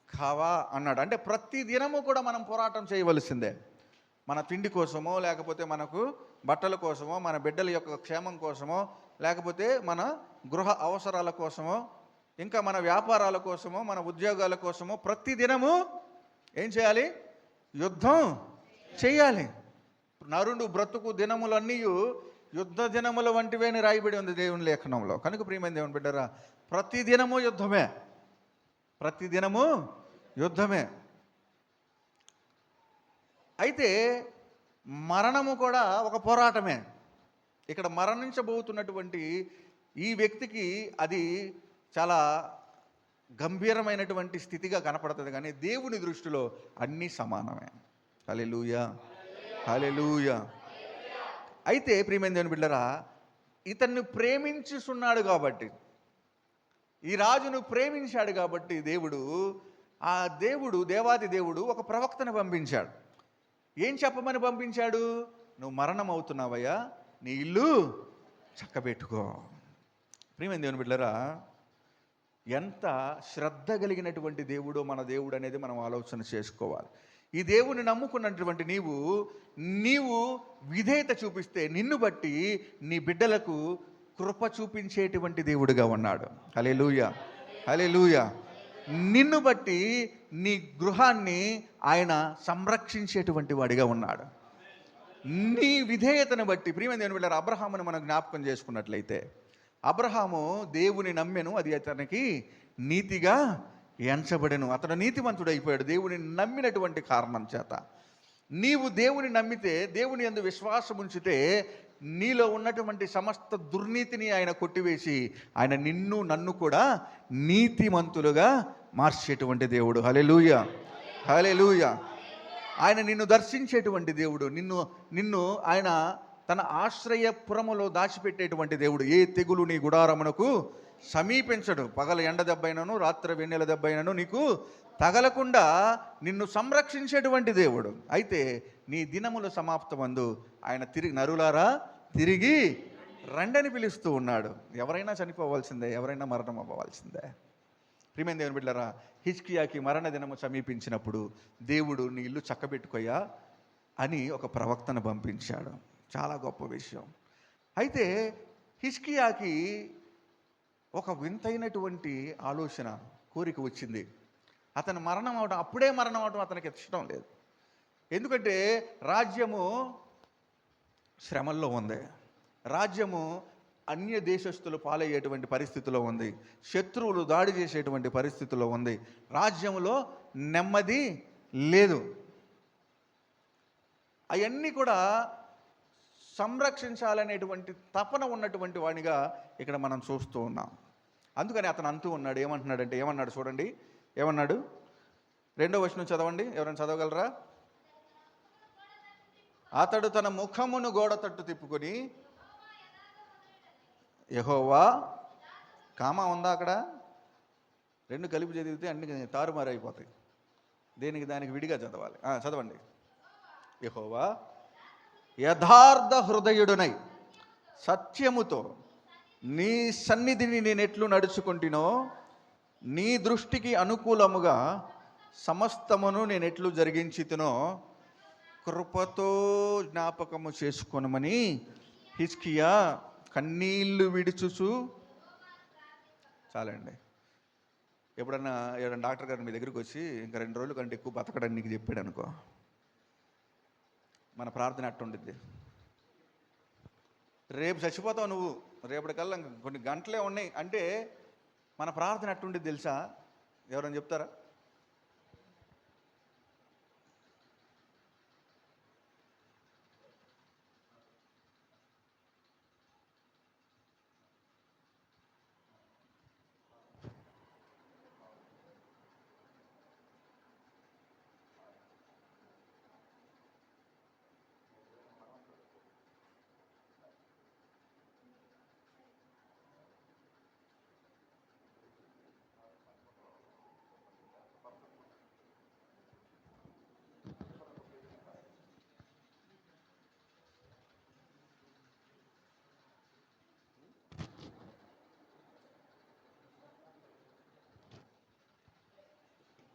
S1: కావా అన్నాడు. అంటే ప్రతి దినము కూడా మనం పోరాటం చేయవలసిందే. మన తిండి కోసమో, లేకపోతే మనకు బట్టల కోసమో, మన బిడ్డల యొక్క క్షేమం కోసమో, లేకపోతే మన గృహ అవసరాల కోసమో, ఇంకా మన వ్యాపారాల కోసమో, మన ఉద్యోగాల కోసమో ప్రతి దినము ఏం చేయాలి? యుద్ధం చేయాలి. నరుడు బ్రతుకు దినములన్నీ యుద్ధ దినముల వంటివే అని రాయబడి ఉంది దేవుని లేఖనంలో. కనుక ప్రియమైన దేవుని బిడ్డరా, ప్రతిదినము యుద్ధమే. అయితే మరణము కూడా ఒక పోరాటమే. ఇక్కడ మరణించబోతున్నటువంటి ఈ వ్యక్తికి అది చాలా గంభీరమైనటువంటి స్థితిగా కనపడుతుంది, కానీ దేవుని దృష్టిలో అన్నీ సమానమే. హల్లెలూయా. అయితే ప్రియమైన దేవుని బిడ్డలారా, ఇతన్ని ప్రేమించుచున్నాడు కాబట్టి, ఈ రాజును ప్రేమించాడు కాబట్టి దేవాది దేవుడు ఒక ప్రవక్తను పంపించాడు. ఏం చెప్పమని పంపించాడు? నువ్వు మరణం అవుతున్నావయ్యా, నీ ఇల్లు చక్కబెట్టుకో. ప్రియమైన దేవుని బిడ్డలారా, ఎంత శ్రద్ధ కలిగినటువంటి దేవుడో మన దేవుడు అనేది మనం ఆలోచన చేసుకోవాలి. ఈ దేవుని నమ్ముకున్నటువంటి నీవు విధేయత చూపిస్తే నిన్ను బట్టి నీ బిడ్డలకు కృప చూపించేటువంటి దేవుడుగా ఉన్నాడు. హల్లెలూయా, హల్లెలూయా. నిన్ను బట్టి నీ గృహాన్ని ఆయన సంరక్షించేటువంటి వాడిగా ఉన్నాడు. నీ విధేయతను బట్టి ప్రియమైన దేవుని బిడ్డలారా, అబ్రహామును మనం జ్ఞాపకం చేసుకున్నట్లయితే, అబ్రహాము దేవుని నమ్మెను, అది అతనికి నీతిగా ఎంచబడెను. అతడు నీతిమంతుడు అయిపోయాడు దేవుని నమ్మినటువంటి కారణం చేత. నీవు దేవుని నమ్మితే, దేవుని యందు విశ్వాసం ఉంచితే, నీలో ఉన్నటువంటి సమస్త దుర్నీతిని ఆయన కొట్టివేసి ఆయన నిన్ను నన్ను కూడా నీతిమంతులుగా మార్చేటువంటి దేవుడు. హల్లెలూయా, హల్లెలూయా. ఆయన నిన్ను దర్శించేటువంటి దేవుడు. నిన్ను ఆయన తన ఆశ్రయపురములో దాచిపెట్టేటువంటి దేవుడు. ఏ తెగులు నీ గుడారమునకు సమీపించడు. పగల ఎండ దెబ్బైనను రాత్రి వెన్నెల దెబ్బైనను నీకు తగలకుండా నిన్ను సంరక్షించేటువంటి దేవుడు. అయితే నీ దినముల సమాప్తమందు ఆయన నరులారా తిరిగి రండని పిలుస్తూ ఉన్నాడు. ఎవరైనా చనిపోవాల్సిందే, ఎవరైనా మరణం అవ్వవలసిందే. ప్రియమైన దేవుని బిడ్డలారా, హిజ్కియాకి మరణ దినము సమీపించినప్పుడు దేవుడు నీ ఇల్లు చక్కబెట్టుకోయా అని ఒక ప్రవక్తను పంపించాడు. చాలా గొప్ప విషయం. అయితే హిజ్కియాకి ఒక వింతైనటువంటి ఆలోచన, కోరిక వచ్చింది. అతను మరణం అవడం, అప్పుడే మరణం అవడం అతనికి ఇష్టం లేదు. ఎందుకంటే రాజ్యము శ్రమల్లో ఉంది, రాజ్యము అన్య దేశస్తులు పాలయ్యేటువంటి పరిస్థితిలో ఉంది, శత్రువులు దాడి చేసేటువంటి పరిస్థితిలో ఉంది, రాజ్యంలో నెమ్మది లేదు. అవన్నీ కూడా సంరక్షించాలనేటువంటి తపన ఉన్నటువంటి వాడిగా ఇక్కడ మనం చూస్తూ ఉన్నాం. అందుకని అతను అంటూ ఉన్నాడు, ఏమంటున్నాడంటే, ఏమన్నాడు చూడండి, ఏమన్నాడు? 2వ వచనం చదవండి, ఎవరైనా చదవగలరా? అతడు తన ముఖమును గోడ తట్టు తిప్పుకొని, యెహోవా, కామా ఉందా అక్కడ? 2 కలిపి చదివితే అన్ని తారుమారు అయిపోతాయి. దేనికి దానికి విడిగా చదవాలి. చదవండి. యెహోవా యథార్థ హృదయుడునై సత్యముతో నీ సన్నిధిని నేనెట్లు నడుచుకుంటునో, నీ దృష్టికి అనుకూలముగా సమస్తమును నేనెట్లు జరిగించితునో కృపతో జ్ఞాపకము చేసుకొనమని హిజ్కియా కన్నీళ్లు విడుచుచు. చాలండి. ఎప్పుడన్నా డాక్టర్ గారు మీ దగ్గరికి వచ్చి ఇంకా 2 రోజుల కంటే ఎక్కువ బతకడానికి నీకు చెప్పాడు అనుకో, మన ప్రార్థన అట్టుండిద్ది. రేపు చచ్చిపోతావు నువ్వు, రేపటికల్లా కొన్ని గంటలే ఉన్నాయి అంటే మన ప్రార్థన అట్టుండిద్ది తెలుసా? ఎవరైనా చెప్తారా?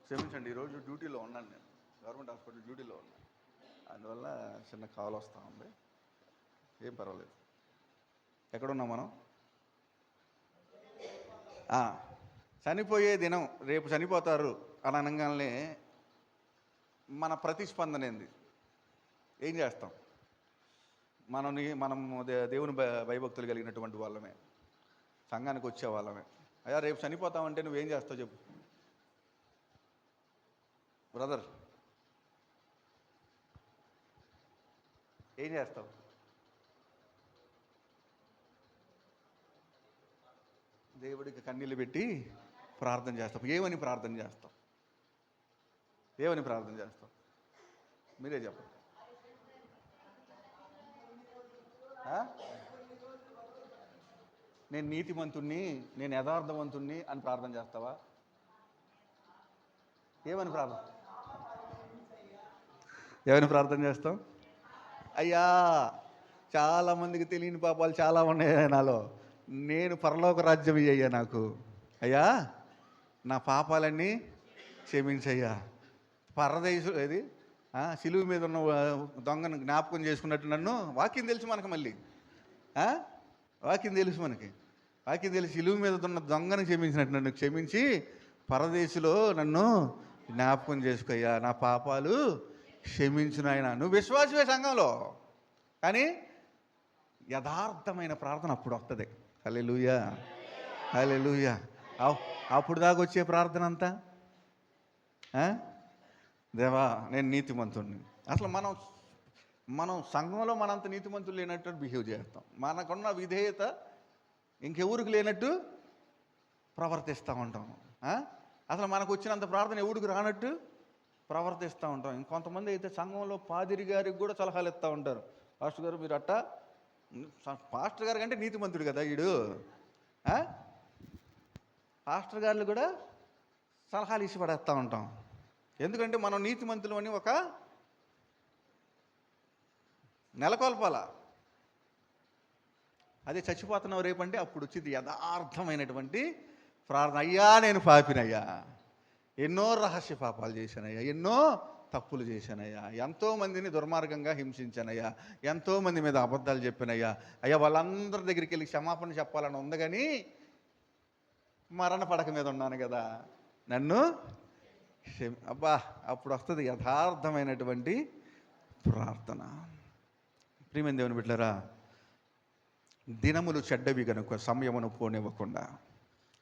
S1: క్షమించండి, ఈరోజు డ్యూటీలో ఉన్నాను, నేను గవర్నమెంట్ హాస్పిటల్ డ్యూటీలో ఉన్నాను, అందువల్ల చిన్న కాల్ వస్తూ ఉంది. ఏం పర్వాలేదు. ఎక్కడున్నాం మనం? చనిపోయే దినం, రేపు చనిపోతారు అని అనగానే మన ప్రతిస్పందన ఏంది? ఏం చేస్తాం? మనం దేవుని భయభక్తులు కలిగినటువంటి వాళ్ళమే, సంఘానికి వచ్చే వాళ్ళమే. అయ్యా రేపు చనిపోతామంటే నువ్వేం చేస్తావు చెప్పు బ్రదర్, ఏం చేస్తావు? దేవుడికి కన్నీళ్ళు పెట్టి ప్రార్థన చేస్తాం. ఏమని ప్రార్థన చేస్తాం? ఏమని ప్రార్థన చేస్తాం? మీరే చెప్పండి. నేను నీతిమంతుణ్ణి, నేను యథార్థవంతుణ్ణి అని ప్రార్థన చేస్తావా? ఏమని ప్రార్థన చేస్తాం? అయ్యా చాలామందికి తెలియని పాపాలు చాలా ఉన్నాయి నాలో. నేను పరలోక రాజ్యం అయ్యా నాకు. అయ్యా నా పాపాలన్నీ క్షమించయ్యా. పరదేశం ఏది సిలువు మీద ఉన్న దొంగను జ్ఞాపకం చేసుకున్నట్టు నన్ను వాక్యం తెలుసు మనకు. మళ్ళీ వాక్యం తెలుసు మనకి. వాక్యం తెలిసి సిలువు మీద ఉన్న దొంగను క్షమించినట్టు నన్ను క్షమించి పరదేశిలో నన్ను జ్ఞాపకం చేసుకోయ్యా, నా పాపాలు క్షమించును ఆయన. నువ్వు విశ్వాసమే సంఘంలో, కానీ యథార్థమైన ప్రార్థన అప్పుడు వస్తుంది. హల్లెలూయా, హల్లెలూయా. అప్పుడు దాకా వచ్చే ప్రార్థన అంతా దేవా నేను నీతిమంతుడిని. అసలు మనం సంఘంలో మనంత నీతిమంతులు లేనట్టు బిహేవ్ చేస్తాం. మనకున్న విధేయత ఇంకెవరికి లేనట్టు ప్రవర్తిస్తూ ఉంటాం. అసలు మనకు వచ్చినంత ప్రార్థన ఎవరికి రానట్టు ప్రవర్తిస్తూ ఉంటాం. ఇంకొంతమంది అయితే సంఘంలో పాదిరి గారికి కూడా సలహాలు ఇస్తూ ఉంటారు. పాస్టర్ గారు మీరు అట్టా, పాస్టర్ గారు కంటే నీతిమంతుడు కదా వీడు, పాస్టర్ గారు కూడా సలహాలు ఇచ్చి పడేస్తూ ఉంటాం. ఎందుకంటే మనం నీతిమంతులు అని ఒక నెలకొల్పాల. అదే చచ్చిపోతున్నావు రేపంటే అప్పుడు వచ్చింది యథార్థమైనటువంటి ప్రార్థన. అయ్యా నేను పాపినయ్యా, ఎన్నో రహస్య పాపాలు చేశానయ్యా, ఎన్నో తప్పులు చేశానయ్యా, ఎంతోమందిని దుర్మార్గంగా హింసించానయ్యా, ఎంతోమంది మీద అబద్ధాలు చెప్పానయ్యా, అయ్యా వాళ్ళందరి దగ్గరికి వెళ్ళి క్షమాపణ చెప్పాలని ఉంది, కానీ మరణ పడక మీద ఉన్నాను కదా, నన్ను అబ్బా అప్పుడు వస్తుంది యథార్థమైనటువంటి ప్రార్థన. ప్రియమైన దేవుని బిడ్డలారా, దినములు చెడ్డవి కనుక సమయమును పోనివ్వకుండా,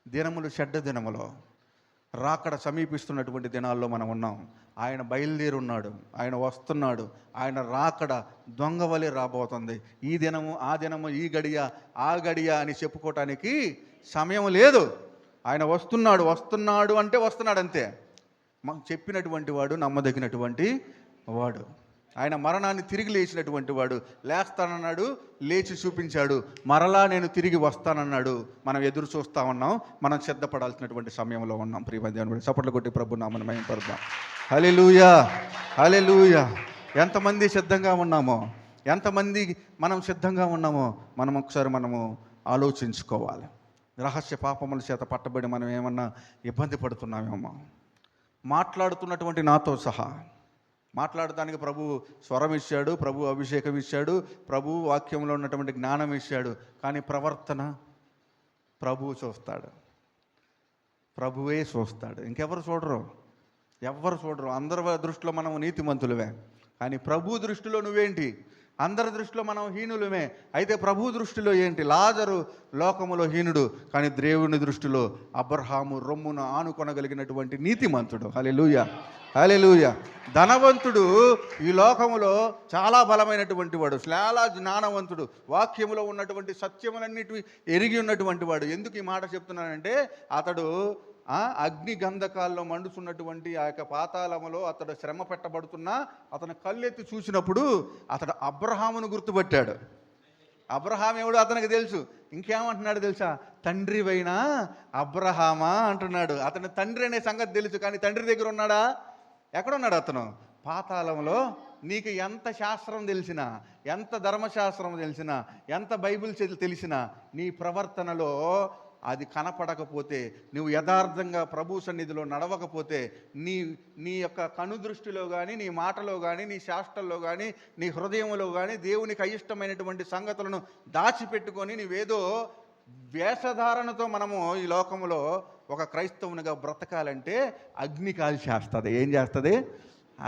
S1: దినములు చెడ్డ దినములో రాకడ సమీపిస్తున్నటువంటి దినాల్లో మనం ఉన్నాం. ఆయన బయలుదేరున్నాడు, ఆయన వస్తున్నాడు, ఆయన రాకడ దొంగవలే రాబోతుంది. ఈ దినము ఆ దినము, ఈ గడియ ఆ గడియ అని చెప్పుకోవటానికి సమయం లేదు. ఆయన వస్తున్నాడు అంటే వస్తున్నాడు అంతే. మాకు చెప్పినటువంటి వాడు నమ్మదగినటువంటి వాడు. ఆయన మరణాన్ని తిరిగి లేచినటువంటి వాడు. లేస్తానన్నాడు, లేచి చూపించాడు. మరలా నేను తిరిగి వస్తానన్నాడు. మనం ఎదురు చూస్తూ ఉన్నాం. మనం సిద్ధపడాల్సినటువంటి సమయంలో ఉన్నాం. ప్రియమైన దేవుని చప్పట్లు కొట్టి ప్రభు నామమున మహిమపరుద్దాం. హల్లెలూయా, హల్లెలూయా. ఎంతమంది సిద్ధంగా ఉన్నామో, ఎంతమంది మనం సిద్ధంగా ఉన్నామో మనం ఒకసారి ఆలోచించుకోవాలి. రహస్య పాపముల చేత పట్టబడి మనం ఏమన్నా ఇబ్బంది పడుతున్నామేమో. మాట్లాడుతున్నటువంటి నాతో సహా మాట్లాడటానికి ప్రభు స్వరం ఇచ్చాడు, ప్రభు అభిషేకం ఇచ్చాడు, ప్రభు వాక్యంలో ఉన్నటువంటి జ్ఞానం ఇచ్చాడు. కానీ ప్రవర్తన ప్రభువు చూస్తాడు, ప్రభువే చూస్తాడు. ఇంకెవరు చూడరు, ఎవరు చూడరు. అందరి దృష్టిలో మనం నీతిమంతులమే, కానీ ప్రభు దృష్టిలో నువ్వేంటి? అందరి దృష్టిలో మనం హీనులమే. అయితే ప్రభు దృష్టిలో ఏంటి? లాజరు లోకములో హీనుడు, కానీ దేవుని దృష్టిలో అబ్రహాము రొమ్మును ఆనుకొనగలిగినటువంటి నీతిమంతుడు. హల్లెలూయా, హల్లెలూయా. ధనవంతుడు ఈ లోకములో చాలా బలమైనటువంటి వాడు, చాలా జ్ఞానవంతుడు, వాక్యములో ఉన్నటువంటి సత్యములన్నిటి ఎరిగి ఉన్నటువంటి వాడు. ఎందుకు ఈ మాట చెప్తున్నానంటే, అతడు అగ్ని గంధకాల్లో మండుతున్నటువంటి ఆ యొక్క పాతాళములో అతడు శ్రమ పెట్టబడుతున్నా అతను కళ్ళెత్తి చూసినప్పుడు అతడు అబ్రహామును గుర్తుపట్టాడు. అబ్రహాం ఎవడు అతనికి తెలుసు. ఇంకేమంటున్నాడు తెలుసా? తండ్రివైనా అబ్రహామా అంటున్నాడు. అతని తండ్రి అనే సంగతి తెలుసు, కానీ తండ్రి దగ్గర ఉన్నాడా? ఎక్కడున్నాడు అతను? పాతాళంలో. నీకు ఎంత శాస్త్రం తెలిసినా, ఎంత ధర్మశాస్త్రం తెలిసినా, ఎంత బైబిల్ తెలిసినా, నీ ప్రవర్తనలో అది కనపడకపోతే, నువ్వు యథార్థంగా ప్రభు సన్నిధిలో నడవకపోతే, నీ యొక్క కనుదృష్టిలో కానీ, నీ మాటలో కానీ, నీ శాస్త్రంలో కానీ, నీ హృదయంలో కానీ దేవునికి అయిష్టమైనటువంటి సంగతులను దాచిపెట్టుకొని నీవేదో వేషధారణతో మనము ఈ లోకంలో ఒక క్రైస్తవునిగా బ్రతకాలంటే అగ్ని కాల్చేస్తుంది. ఏం చేస్తుంది?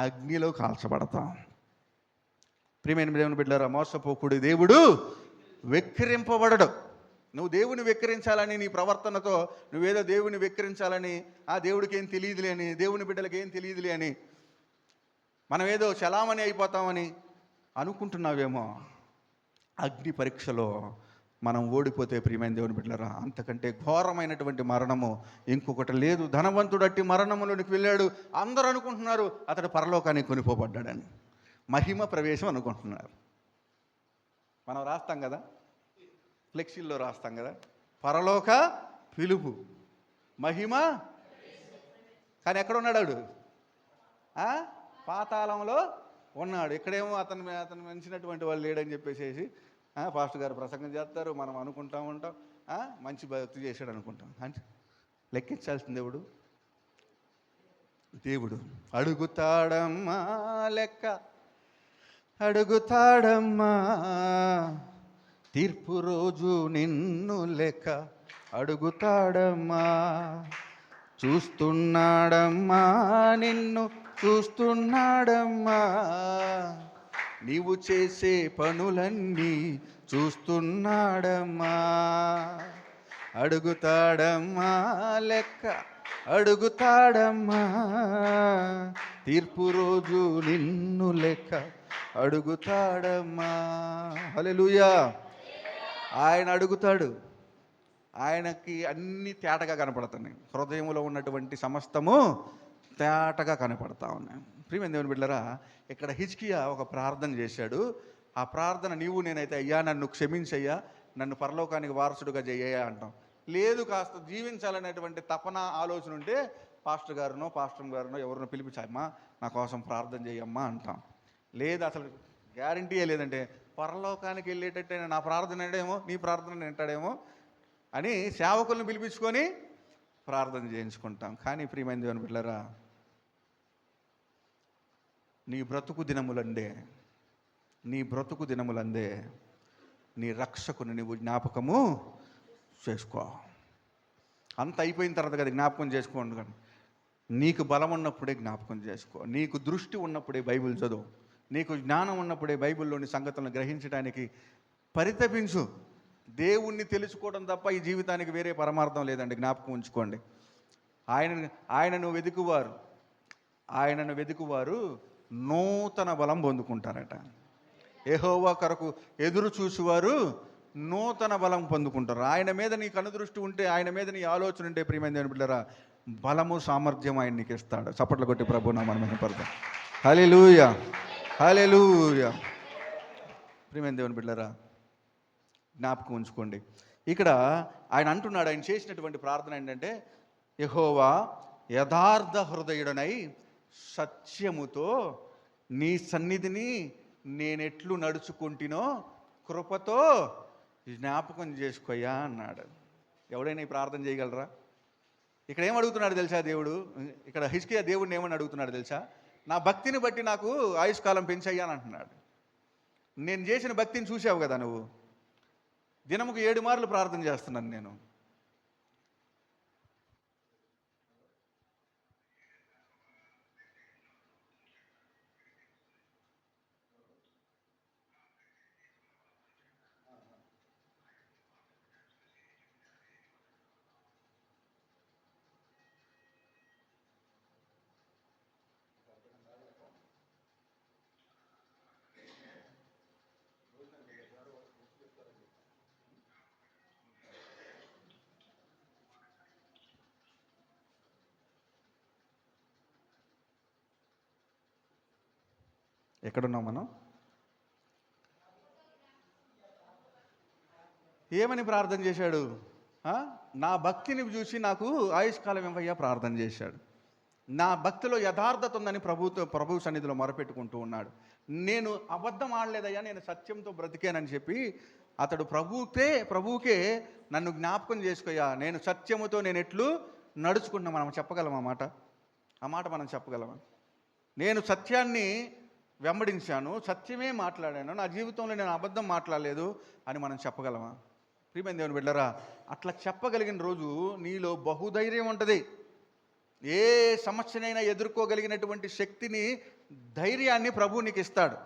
S1: అగ్నిలో కాల్చబడతాం. ప్రియమైన దేవుని బిడ్డలారా, మోసపోకుడి దేవుడు వెక్కిరింపబడడు. నువ్వు దేవుని వెక్కిరించాలని నీ ప్రవర్తనతో నువ్వేదో దేవుని వెక్కిరించాలని, ఆ దేవుడికి ఏం తెలియదులే అని, దేవుని బిడ్డలకి ఏం తెలియదులే అని, మనం ఏదో చలామణి అయిపోతామని అనుకుంటున్నావేమో. అగ్ని పరీక్షలో మనం ఓడిపోతే ప్రియమైన దేవుని బిడ్డలారా, అంతకంటే ఘోరమైనటువంటి మరణము ఇంకొకటి లేదు. ధనవంతుడు అట్టి మరణములోనికి వెళ్ళాడు. అందరూ అనుకుంటున్నారు అతడు పరలోకానికి కొనిపోబడ్డాడని. మహిమ ప్రవేశం అనుకుంటున్నారు. మనం రాస్తాం కదా, ఫ్లెక్సీల్లో రాస్తాం కదా, పరలోక పిలుపు, మహిమ. కానీ ఎక్కడ ఉన్నాడు వాడు? పాతాళంలో ఉన్నాడు. ఇక్కడేమో అతను మించినటువంటి వాళ్ళు లేడని చెప్పేసి పాస్టర్ గారు ప్రసంగం చేస్తారు, మనం అనుకుంటా ఉంటాం మంచి భక్తి చేశాడు అనుకుంటాం. అంటే లెక్కించాల్సిన దేవుడు అడుగుతాడమ్మా లెక్క, అడుగుతాడమ్మా తీర్పు రోజు నిన్ను లెక్క అడుగుతాడమ్మా. చూస్తున్నాడమ్మా నిన్ను చూస్తున్నాడమ్మా, నీవు చేసే పనులన్నీ చూస్తున్నాడమ్మా. అడుగుతాడమ్మా లెక్క, అడుగుతాడమ్మా తీర్పు రోజు నిన్ను లెక్క అడుగుతాడమ్మా. హల్లెలూయా. ఆయన అడుగుతాడు. ఆయనకి అన్ని తేటగా కనపడుతున్నాయి. హృదయంలో ఉన్నటువంటి సమస్తము తేటగా కనపడతా ఉన్నాయి. ప్రియమైన దేవుని బిడ్డలారా, ఇక్కడ హిజ్కియా ఒక ప్రార్థన చేశాడు. ఆ ప్రార్థన నీవు నేనైతే అయ్యా నన్ను క్షమించయ్యా, నన్ను పరలోకానికి వారసుడుగా చెయ్యా అంటాం. లేదు కాస్త జీవించాలనేటువంటి తపన ఆలోచన ఉంటే పాస్టర్ గారునో ఎవరినో పిలిపించామ్మా నా కోసం ప్రార్థన చేయమ్మా అంటాం. లేదు అసలు గ్యారంటీయే లేదంటే పరలోకానికి వెళ్ళేటట్టే నా ప్రార్థన వింటాడేమో, నీ ప్రార్థన వింటాడేమో అని సేవకులను పిలిపించుకొని ప్రార్థన చేయించుకుంటాం. కానీ ప్రియమైన దేవుని బిడ్డలారా, నీ బ్రతుకు దినములందే నీ రక్షకుని నీవు జ్ఞాపకము చేసుకో. అంత అయిపోయిన తర్వాత కదా జ్ఞాపకం చేసుకోండి. కానీ నీకు బలం ఉన్నప్పుడే జ్ఞాపకం చేసుకో, నీకు దృష్టి ఉన్నప్పుడే బైబిల్ చదువు, నీకు జ్ఞానం ఉన్నప్పుడే బైబిల్లోని సంగతులను గ్రహించడానికి పరితపించు. దేవుణ్ణి తెలుసుకోవడం తప్ప ఈ జీవితానికి వేరే పరమార్థం లేదండి, జ్ఞాపకం ఉంచుకోండి. ఆయనను వెతుకువారు నూతన బలం పొందుకుంటారట. యెహోవా కొరకు ఎదురు చూసేవారు నూతన బలం పొందుకుంటారు. ఆయన మీద నీ కనుదృష్టి ఉంటే, ఆయన మీద నీ ఆలోచన ఉంటే ప్రియమైన దేవుని బిడ్డలారా, బలము సామర్థ్యం ఆయన నీకు ఇస్తాడు. చప్పట్లు కొట్టి ప్రభు నామమున మహిమపడతాం. హల్లెలూయా, హల్లెలూయా. ప్రియమైన దేవుని బిడ్డలారా, జ్ఞాపకం ఉంచుకోండి. ఇక్కడ ఆయన అంటున్నాడు, ఆయన చేసినటువంటి ప్రార్థన ఏంటంటే, యెహోవా యథార్థ హృదయుడనై సత్యముతో నీ సన్నిధిని నేనెట్లు నడుచుకుంటునో కృపతో జ్ఞాపకం చేసుకోయ్యా అన్నాడు. ఎవడైనా ఈ ప్రార్థన చేయగలరా? ఇక్కడ ఏం అడుగుతున్నాడు తెలుసా దేవుడు? ఇక్కడ హిజ్కియా దేవుడిని ఏమని అడుగుతున్నాడు తెలుసా? నా భక్తిని బట్టి నాకు ఆయుష్కాలం పెంచయ్యా అని అంటున్నాడు. నేను చేసిన భక్తిని చూసావు కదా నువ్వు. దినముకు 7 మార్లు ప్రార్థన చేస్తున్నాను నేను. ఎక్కడున్నాం మనం? ఏమని ప్రార్థన చేశాడు? నా భక్తిని చూసి నాకు ఆయుష్కాలం ఇవ్వయ్యా ప్రార్థన చేశాడు. నా భక్తిలో యథార్థత ఉందని ప్రభు సన్నిధిలో మొరపెట్టుకుంటూ ఉన్నాడు. నేను అబద్ధం ఆడలేదయ్యా, నేను సత్యంతో బ్రతికానని చెప్పి అతడు ప్రభువుకే నన్ను జ్ఞాపకం చేసుకోయ్యా, నేను సత్యముతో నేను ఎట్లు నడుచుకున్నా. మనం చెప్పగలమా ఆ మాట మనం చెప్పగలమా? నేను సత్యాన్ని వెంబడించాను, సత్యమే మాట్లాడాను, నా జీవితంలో నేను అబద్ధం మాట్లాడలేదు అని మనం చెప్పగలమా? ప్రియమైన దేవుని బిడ్డలారా, అట్లా చెప్పగలిగిన రోజు నీలో బహుధైర్యం ఉంటుంది. ఏ సమస్యనైనా ఎదుర్కోగలిగినటువంటి శక్తిని, ధైర్యాన్ని ప్రభువు నీకు ఇస్తాడు.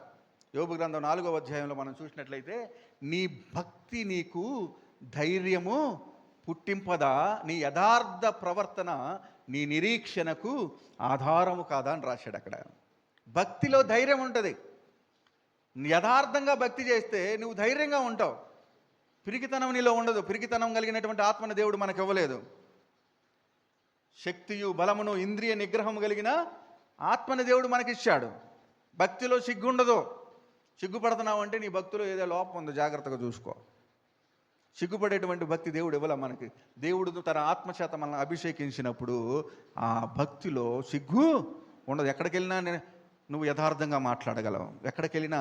S1: యోబు గ్రంథం 4వ అధ్యాయంలో మనం చూసినట్లయితే, నీ భక్తి నీకు ధైర్యము పుట్టింపదా, నీ యథార్థ ప్రవర్తన నీ నిరీక్షణకు ఆధారము కాదా అని రాశాడు అక్కడ. భక్తిలో ధైర్యం ఉంటుంది. యథార్థంగా భక్తి చేస్తే నువ్వు ధైర్యంగా ఉంటావు. పిరికితనం నీలో ఉండదు. పిరికితనం కలిగినటువంటి ఆత్మను దేవుడు మనకు ఇవ్వలేదు. శక్తియు బలమును ఇంద్రియ నిగ్రహం కలిగిన ఆత్మని దేవుడు మనకిచ్చాడు. భక్తిలో సిగ్గుండదు. సిగ్గుపడుతున్నావు అంటే నీ భక్తిలో ఏదో లోపం ఉందో జాగ్రత్తగా చూసుకో. సిగ్గుపడేటువంటి భక్తి దేవుడు ఇవ్వలే మనకి. దేవుడు తన ఆత్మచేత మనల్ని అభిషేకించినప్పుడు ఆ భక్తిలో సిగ్గు ఉండదు. ఎక్కడికి వెళ్ళినా నువ్వు యథార్థంగా మాట్లాడగలవు. ఎక్కడికి వెళ్ళినా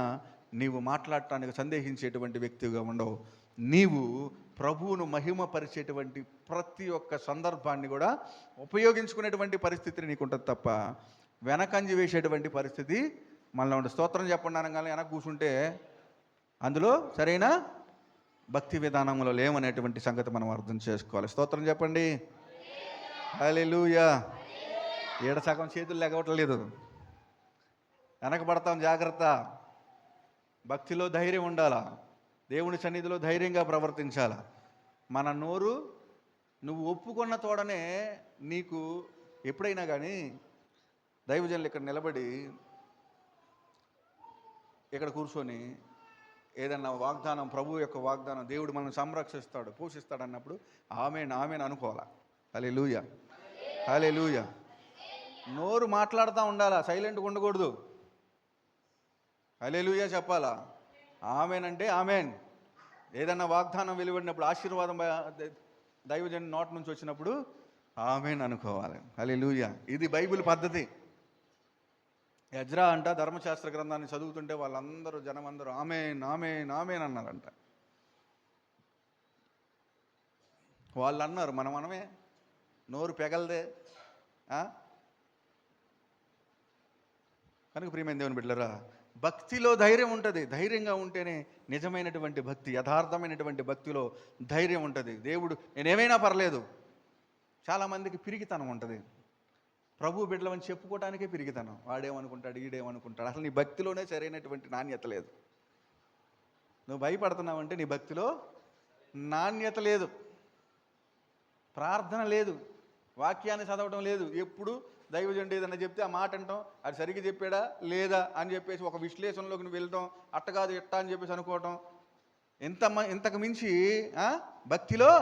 S1: నీవు మాట్లాడటానికి సందేహించేటువంటి వ్యక్తిగా ఉండవు. నీవు ప్రభువును మహిమపరిచేటువంటి ప్రతి ఒక్క సందర్భాన్ని కూడా ఉపయోగించుకునేటువంటి పరిస్థితిని నీకు ఉంటుంది తప్ప వెనకంజి వేసేటువంటి పరిస్థితి మనలో ఉంటుంది. స్తోత్రం చెప్పండి అనగానే వెనక కూర్చుంటే అందులో సరైన భక్తి విధానంలో లేవనేటువంటి సంగతి మనం అర్థం చేసుకోవాలి. స్తోత్రం చెప్పండి. హల్లెలూయా. ఏడ సగం చేతులు లేకపోవట్లేదు, వెనకబడతాం, జాగ్రత్త. భక్తిలో ధైర్యం ఉండాలా, దేవుని సన్నిధిలో ధైర్యంగా ప్రవర్తించాలా. మన నోరు నువ్వు ఒప్పుకున్న తోడనే నీకు ఎప్పుడైనా కానీ దైవజనులు ఇక్కడ నిలబడి ఇక్కడ కూర్చొని ఏదన్నా వాగ్దానం, ప్రభు యొక్క వాగ్దానం, దేవుడు మనల్ని సంరక్షిస్తాడు, పోషిస్తాడు అన్నప్పుడు ఆమేన్ ఆమేన్ అనుకోవాలా. హల్లెలూయా హల్లెలూయా. నోరు మాట్లాడుతూ ఉండాలా, సైలెంట్గా ఉండకూడదు. హల్లెలూయా చెప్పాలా. ఆమేన్ అంటే ఆమేన్. ఏదన్నా వాగ్దానం వెలువడినప్పుడు, ఆశీర్వాదం దైవజన్ నోటి నుంచి వచ్చినప్పుడు ఆమేన్ అనుకోవాలి. హల్లెలూయా. ఇది బైబిల్ పద్ధతి. ఎజ్రా అంట ధర్మశాస్త్ర గ్రంథాన్ని చదువుతుంటే వాళ్ళందరూ, జనమందరూ ఆమేన్ ఆమేన్ ఆమేన్ అన్నారంట. వాళ్ళు అన్నారు, మనమే నోరు పెగలదే. కనుక ప్రియమైన దేవుని బిడ్డలారా, భక్తిలో ధైర్యం ఉంటుంది. ధైర్యంగా ఉంటేనే నిజమైనటువంటి భక్తి, యథార్థమైనటువంటి భక్తిలో ధైర్యం ఉంటుంది. దేవుడు నేనేమైనా పర్లేదు. చాలామందికి పిరిగితనం ఉంటుంది. ప్రభు బిడ్డలమని చెప్పుకోవడానికే పిరిగితనం. వాడేమనుకుంటాడు, ఈడేమనుకుంటాడు. అసలు నీ భక్తిలోనే సరైనటువంటి నాణ్యత లేదు. నువ్వు భయపడుతున్నావంటే నీ భక్తిలో నాణ్యత లేదు, ప్రార్థన లేదు, వాక్యాన్ని చదవడం లేదు. ఎప్పుడు దైవజనుడు ఏదన్నా చెప్తే ఆ మాట అంటాం, అది సరిగ్గా చెప్పాడా లేదా అని చెప్పేసి ఒక విశ్లేషణలోకి నువ్వు వెళ్ళటం, అట్ట కాదు ఎట్టా అని చెప్పేసి అనుకోవటం. ఇంతకు మించి భక్తిలో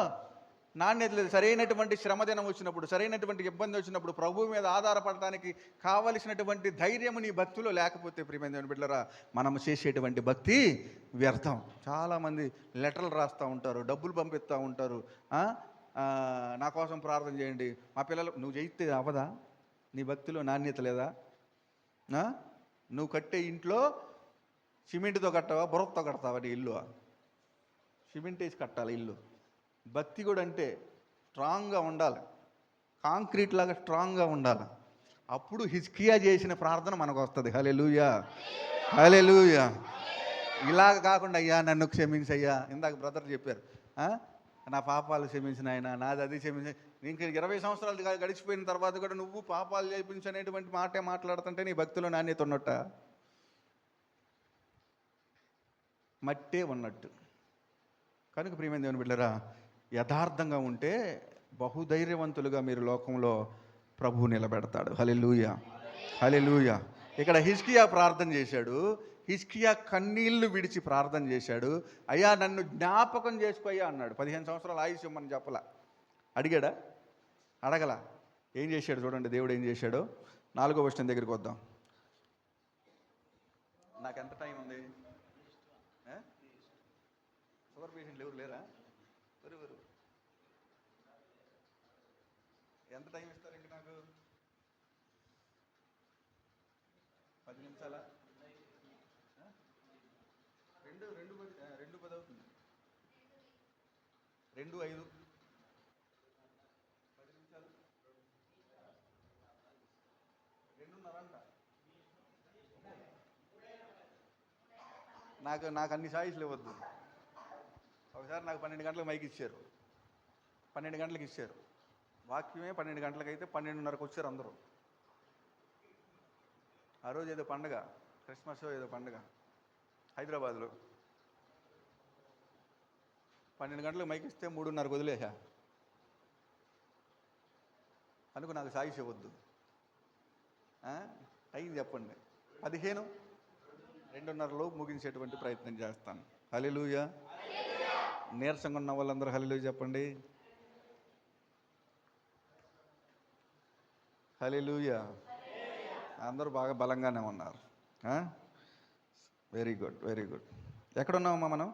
S1: నాణ్యత లేదు. సరైనటువంటి శ్రమదినం వచ్చినప్పుడు, సరైనటువంటి ఇబ్బంది వచ్చినప్పుడు ప్రభువు మీద ఆధారపడటానికి కావలసినటువంటి ధైర్యము నీ భక్తిలో లేకపోతే ప్రియమైన దేవుని బిడ్డలారా, మనము చేసేటువంటి భక్తి వ్యర్థం. చాలామంది లెటర్లు రాస్తూ ఉంటారు, డబ్బులు పంపిస్తూ ఉంటారు. నా కోసం ప్రార్థన చేయండి. మా పిల్లలు, నువ్వు చేయితే అవదా? నీ భక్తిలో నాణ్యత లేదా? నువ్వు కట్టే ఇంట్లో సిమెంట్తో కట్టావా, బుర్రతో కడతావా? నీ ఇల్లు సిమెంట్ వేసి కట్టాలి ఇల్లు. భక్తి కూడా అంటే స్ట్రాంగ్గా ఉండాలి, కాంక్రీట్ లాగా స్ట్రాంగ్గా ఉండాలి. అప్పుడు హిజ్కియా చేసిన ప్రార్థన మనకు వస్తుంది. హల్లెలూయా హల్లెలూయా. ఇలాగ కాకుండా అయ్యా నన్ను క్షమించయ్యా, ఇందాక బ్రదర్ చెప్పారు, నా పాపాలు క్షమించిన ఆయన, నాది అది క్షమించ. ఇంక 20 సంవత్సరాలు గడిచిపోయిన తర్వాత కూడా నువ్వు పాపాలు చేయించనేటువంటి మాటే మాట్లాడుతుంటే నీ భక్తిలో నాణ్యత ఉన్నట్ట, మట్టే ఉన్నట్టు. కనుక ప్రియమైన దేవుని బిడ్డలారా, యథార్థంగా ఉంటే బహుధైర్యవంతులుగా మీరు లోకంలో ప్రభువు నిలబెడతాడు. హల్లెలూయా హల్లెలూయా. ఇక్కడ హిజ్కియా ప్రార్థన చేశాడు. హిజ్కియా కన్నీళ్లు విడిచి ప్రార్థన చేశాడు. అయ్యా నన్ను జ్ఞాపకం చేసుకోయ్యా అన్నాడు. 15 సంవత్సరాలు ఆయుష్ ఇమ్మని చెప్పలా. అడిగాడా? అడగల. ఏం చేశాడు చూడండి దేవుడు ఏం చేశాడో. 4వ వచనం దగ్గరికి వద్దాం. నాకు ఎంత టైం ఉంది? షుగర్ పేషెంట్లు ఎవరు లేరా? ఎవరు ఎంత టైం ఇస్తారు ఇంక నాకు? 10 నిమిషాలా? 2:10 అవుతుంది. 2:05. 10 నిమిషాలు, 2:30 అంట. నాకు అన్ని ఛాయిస్లు ఇవ్వద్దు. ఒకసారి నాకు 12 గంటలకు మైక్ ఇచ్చారు, 12 గంటలకు ఇచ్చారు. వాక్యమే 12 గంటలకు అయితే 12:30కు వచ్చారు అందరూ. ఆ రోజు ఏదో పండగ, క్రిస్మస్ ఏదో పండగ హైదరాబాద్లో. 12 గంటలకు మైక్ ఇస్తే 3:30కు వదిలేసా. అనుకు నాకు సాయిస్ ఇవ్వద్దు. టైం చెప్పండి. 15, 2:30లోపు ముగించేటువంటి ప్రయత్నం చేస్తాను. హల్లెలూయా. నీరసంగా ఉన్న వాళ్ళందరూ హల్లెలూయా చెప్పండి. హల్లెలూయా. అందరూ బాగా బలంగానే ఉన్నారు. Very good very good. ఎక్కడున్నామమ్మా మనం?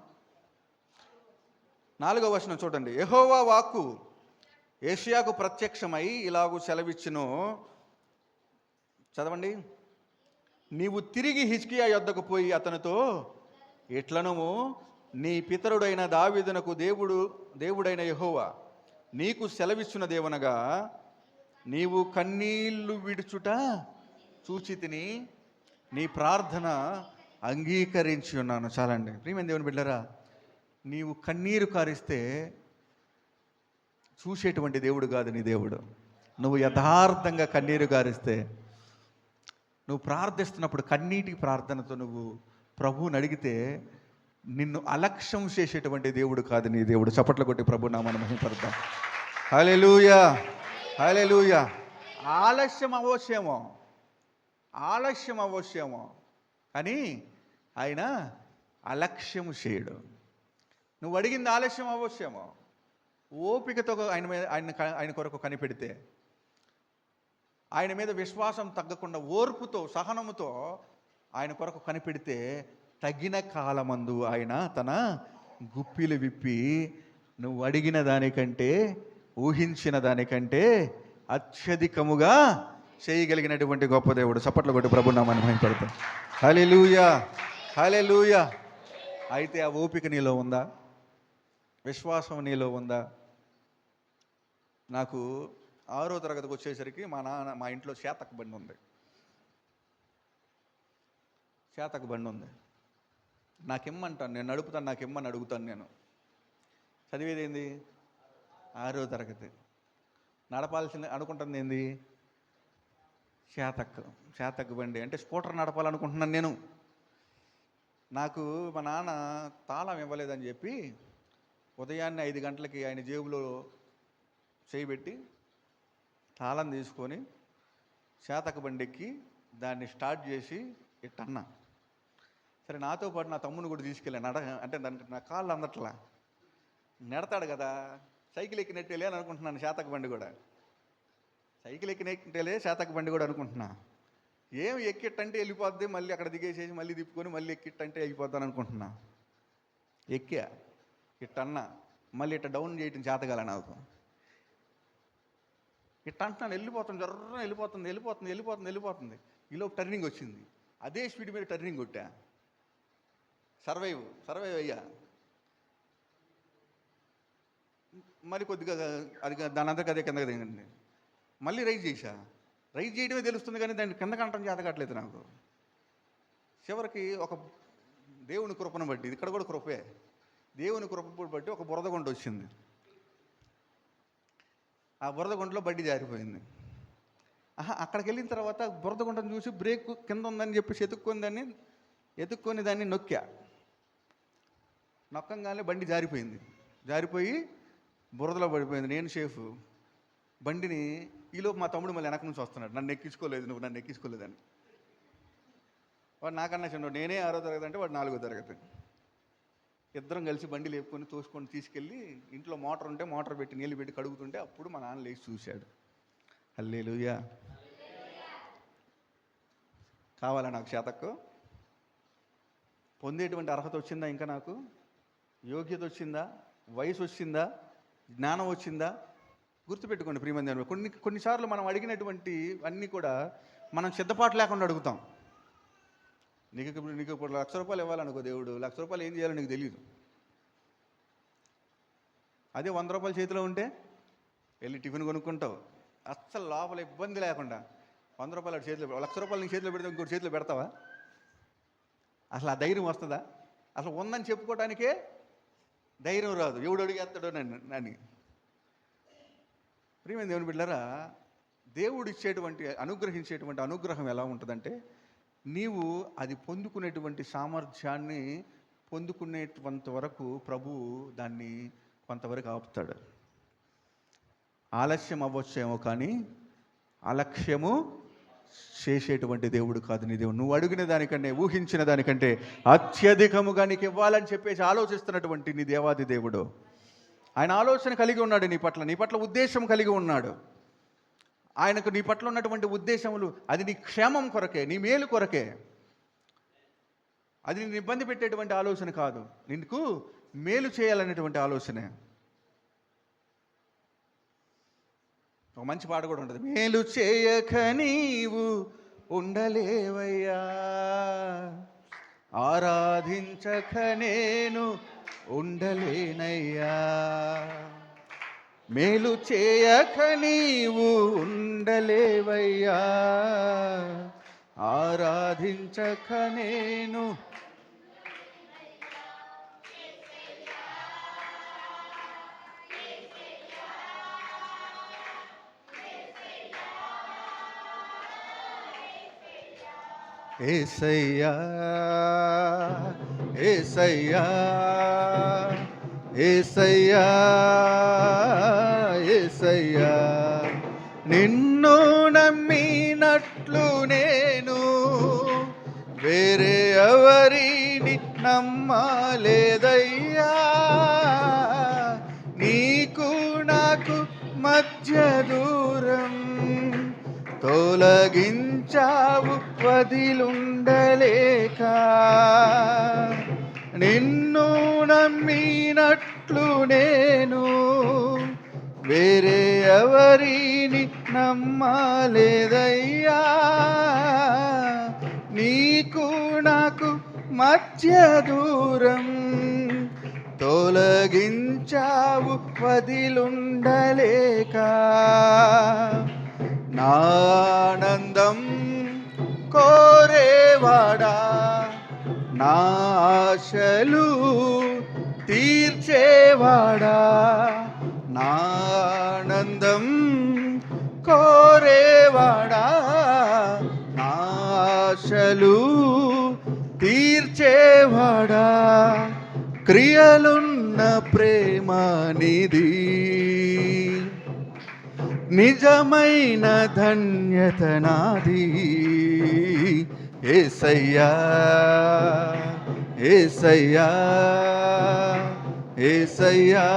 S1: 4వ వచనం చూడండి. యెహోవా వాక్కు యేషయాకు ప్రత్యక్షమై ఇలాగూ సెలవిచ్చును. చదవండి. నీవు తిరిగి హిజ్కియా యొద్దకు పోయి అతనితో ఎట్లనూ నీ పితరుడైన దావీదునకు దేవుడైన యెహోవా నీకు సెలవిచ్చున్నదేవనగా, నీవు కన్నీళ్లు విడుచుట చూచి తిని నీ ప్రార్థన అంగీకరించి ఉన్నాను. చాలండి. ప్రియమైన దేవుని బిడ్డలారా, నీవు కన్నీరు కారిస్తే చూసేటువంటి దేవుడు కాదు నీ దేవుడు. నువ్వు యథార్థంగా కన్నీరు కారిస్తే, నువ్వు ప్రార్థిస్తున్నప్పుడు కన్నీటి ప్రార్థనతో నువ్వు ప్రభువుని అడిగితే నిన్ను అలక్ష్యం చేసేటువంటి దేవుడు కాదు నీ దేవుడు. చప్పట్లు కొట్టి ప్రభు నామమున మహిమపడతాం. హల్లెలూయా, హల్లెలూయా. ఆలస్యం అవ్వచ్చేమో కానీ ఆయన అలక్ష్యం చేయడు. నువ్వు అడిగింది ఆలస్యం అవ్వచ్చేమో, ఓపికతో ఆయన కొరకు కనిపెడితే, ఆయన మీద విశ్వాసం తగ్గకుండా ఓర్పుతో సహనముతో ఆయన కొరకు కనిపెడితే, తగిన కాలమందు ఆయన తన గుప్పిలు విప్పి నువ్వు అడిగిన దానికంటే, ఊహించిన దానికంటే అత్యధికముగా చేయగలిగినటువంటి గొప్ప దేవుడు. చప్పట్లు కొట్టి ప్రభు నామమున మహిమపడతాం. హల్లెలూయా, హల్లెలూయా. అయితే ఆ ఓపిక నీలో ఉందా? విశ్వాసం నీలో ఉందా? నాకు 6వ తరగతికి వచ్చేసరికి మా ఇంట్లో చేతక బండి ఉంది. నాకు ఇమ్మంటాను, నేను నడుపుతాను, నాకు ఇమ్మని అడుగుతాను. నేను చదివేది ఏంది? 6వ తరగతి. నడపాల్సింది అనుకుంటుంది ఏంది? చేతక బండి అంటే స్కూటర్ నడపాలనుకుంటున్నాను నేను. నాకు మా నాన్న తాళం ఇవ్వలేదని చెప్పి ఉదయాన్నే 5 గంటలకి ఆయన జేబులో చేయబెట్టి తాళం తీసుకొని చేతక బండికి దాన్ని స్టార్ట్ చేసి ఇట్టన్నా. సరే, నాతో పాటు నా తమ్ముని కూడా తీసుకెళ్ళాను. అంటే దానికి నా కాళ్ళు అందట్లా, నెడతాడు కదా, సైకిల్ ఎక్కినట్టేలే అని అనుకుంటున్నాను. చేతక బండి కూడా సైకిల్ ఎక్కినట్టేలే చేతక బండి కూడా అనుకుంటున్నా. ఏం ఎక్కిట్టంటే వెళ్ళిపోద్ది, మళ్ళీ అక్కడ దిగేసేసి మళ్ళీ తిప్పుకొని మళ్ళీ ఎక్కిట్టంటే వెళ్ళిపోద్దాను అనుకుంటున్నా. ఎక్కా, ఇట్టన్నా, మళ్ళీ ఇట్ట డౌన్ చేయటం చేతగాల నాకు. ఇట్ట అంటున్నాను, వెళ్ళిపోతుంది, జర్ర వెళ్ళిపోతుంది. ఈలోపు టర్నింగ్ వచ్చింది. అదే స్పీడ్ మీద టర్నింగ్ కొట్టా. సర్వైవ్ అయ్యా. మరి కొద్దిగా అది దాని అంతకు అదే కిందకి దిగండి. మళ్ళీ రైజ్ చేయడమే తెలుస్తుంది కానీ దాన్ని కిందకి అంటం చేత కావట్లేదు నాకు. చివరికి ఒక దేవుని కృపను బట్టి, ఇక్కడ కూడా కృపే, దేవుని కృపను బట్టి ఒక బురద గుంట వచ్చింది. ఆ బురద గుంటలో బండి జారిపోయింది. అక్కడికి వెళ్ళిన తర్వాత బురద గుంటను చూసి బ్రేక్ కింద ఉందని చెప్పి ఎత్తుక్కొని దాన్ని నొక్కంగానే బండి జారిపోయి బురదలో పడిపోయింది. నేను సేఫ్. బండిని ఈలోపు మా తమ్ముడు మళ్ళీ వెనక నుంచి వస్తున్నాడు. నన్ను ఎక్కించుకోలేదని. వాడు నాకన్నా చిన్నవాడు. నేనే 6వ తరగతి అంటే వాడు 4వ తరగతి. ఇద్దరం కలిసి బండి లేపుకొని తోసుకొని తీసుకెళ్ళి ఇంట్లో మోటార్ ఉంటే మోటార్ పెట్టి నీళ్ళు పెట్టి కడుగుతుంటే అప్పుడు మా నాన్న లేచి చూశాడు. హల్లెలూయా. కావాలా నాకు చేతకు? పొందేటువంటి అర్హత వచ్చిందా? ఇంకా నాకు యోగ్యత వచ్చిందా? వయసు వచ్చిందా? జ్ఞానం వచ్చిందా? గుర్తుపెట్టుకోండి ప్రియమైన దేవుని. కొన్నిసార్లు మనం అడిగినటువంటి అన్నీ కూడా మనం సిద్ధపాటు లేకుండా అడుగుతాం. నీకు ఇప్పుడు ₹1,00,000 ఇవ్వాలనుకో దేవుడు, ₹1,00,000 ఏం చేయాలో నీకు తెలియదు. అదే ₹100 చేతిలో ఉంటే వెళ్ళి టిఫిన్ కొనుక్కుంటావు, అస్సలు లోపల ఇబ్బంది లేకుండా. ₹100 చేతిలో, ₹1,00,000 నీ చేతిలో పెడితే ఇంకోటి చేతిలో పెడతావా? అసలు ఆ ధైర్యం వస్తుందా? అసలు ఉందని చెప్పుకోవడానికే ధైర్యం రాదు. ఎవడు అడిగేస్తాడో నన్ను. ప్రియమైన దేవుని బిడ్డలారా, దేవుడు అనుగ్రహించేటువంటి అనుగ్రహం ఎలా ఉంటుందంటే, నీవు అది పొందుకునేటువంటి సామర్థ్యాన్ని పొందుకునేటువంటి వరకు ప్రభువు దాన్ని కొంతవరకు ఆపుతాడు. ఆలస్యం అవ్వచ్చేమో కానీ అలక్ష్యము చేసేటువంటి దేవుడు కాదు నీ దేవుడు. నువ్వు అడిగిన దానికంటే, ఊహించిన దానికంటే అత్యధికముగా నీకు ఇవ్వాలని చెప్పేసి ఆలోచిస్తున్నటువంటి నీ దేవాది దేవుడు. ఆయన ఆలోచన కలిగి ఉన్నాడు నీ పట్ల ఉద్దేశం కలిగి ఉన్నాడు. ఆయనకు నీ పట్ల ఉన్నటువంటి ఉద్దేశములు అది నీ క్షేమం కొరకే, నీ మేలు కొరకే. అది నిన్ను ఇబ్బంది పెట్టేటువంటి ఆలోచన కాదు, నీకు మేలు చేయాలనేటువంటి ఆలోచనే. ఒక మంచి పాట కూడా ఉంటుంది. మేలు చేయక నీవు ఉండలేవయ్యా, ఆరాధించక నేను ఉండలేనయ్యా. మేలు చేయక నీవు ఉండలేవయ్యా. ఆరాధించక నేను ఏసయ్యా ఏసయ్యా ఏసయ్యా ఏసయ్యా, నిన్ను నమ్మినట్లు నేను వేరే ఎవరిని నమ్మలేదయ్యా. నీకు నాకు మధ్య దూరం తొలగించావు వదిలుండలేక. నిన్ను నమ్మినట్లు నేను వేరే ఎవరిని నమ్మలేదయ్యా. నీకు నాకు మధ్య దూరం తొలగించావు వదిలుండలేక. నానందం కోరేవాడా, నా ఆశలు తీర్చేవాడా. నానందం కోరేవాడా, నా ఆశలు తీర్చేవాడా. క్రియలున్న ప్రేమ నిధి, నిజమైన ధన్యత నాది. యేసయ్యా యేసయ్యా యేసయ్యా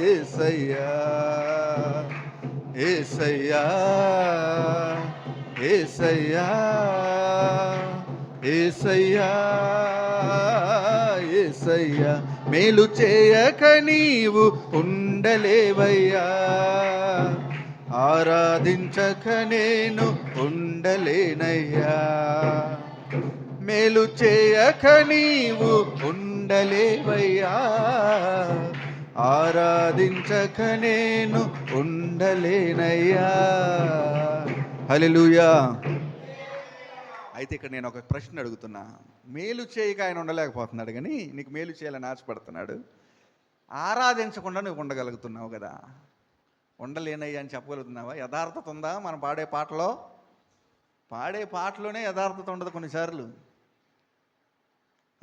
S1: యేసయ్యా యేసయ్యా యేసయ్యా యేసయ్యా యేసయ్యా. మేలు చేయక నీవు ఉండలేవయ్యా. ఆరాధించక నేను ఉండలేనయ్యా. మేలు చేయక నీవు ఉండలేవయ్యా. ఆరాధించక నేను ఉండలేనయ్యా. హల్లెలూయా. అయితే ఇక్కడ నేను ఒక ప్రశ్న అడుగుతున్నా. మేలు చేయక ఆయన ఉండలేకపోతున్నాడు, కానీ నీకు మేలు చేయాలని ఆశపడుతున్నాడు. ఆరాధించకుండా నువ్వు ఉండగలుగుతున్నావు కదా. ఉండలేనయ్యా అని చెప్పగలుగుతున్నావా? యథార్థత ఉందా మనం పాడే పాటలో? పాడే పాటలోనే యథార్థత ఉండదు కొన్నిసార్లు.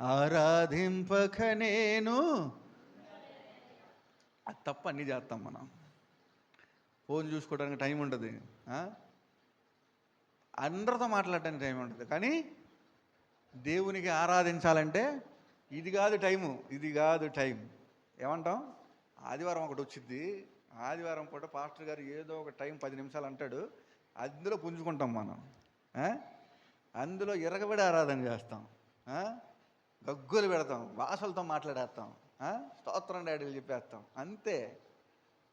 S1: ఆరాధింపక నేను, అది తప్ప అన్నీ చేస్తాం మనం. ఫోన్ చూసుకోవడానికి టైం ఉండదు, అందరితో మాట్లాడడానికి టైం ఉంటుంది. కానీ దేవునికి ఆరాధించాలంటే ఇది కాదు టైము, ఇది కాదు టైం. ఏమంటాం? ఆదివారం ఒకటి వచ్చింది, ఆదివారం పూట పాస్టర్ గారు ఏదో ఒక టైం 10 నిమిషాలు అంటాడు, అందులో పుంజుకుంటాం మనం. అందులో ఇరగబడి ఆరాధన చేస్తాం, గగ్గులు పెడతాం, భాషలతో మాట్లాడేస్తాం, స్తోత్రం డాడీలు చెప్పేస్తాం, అంతే.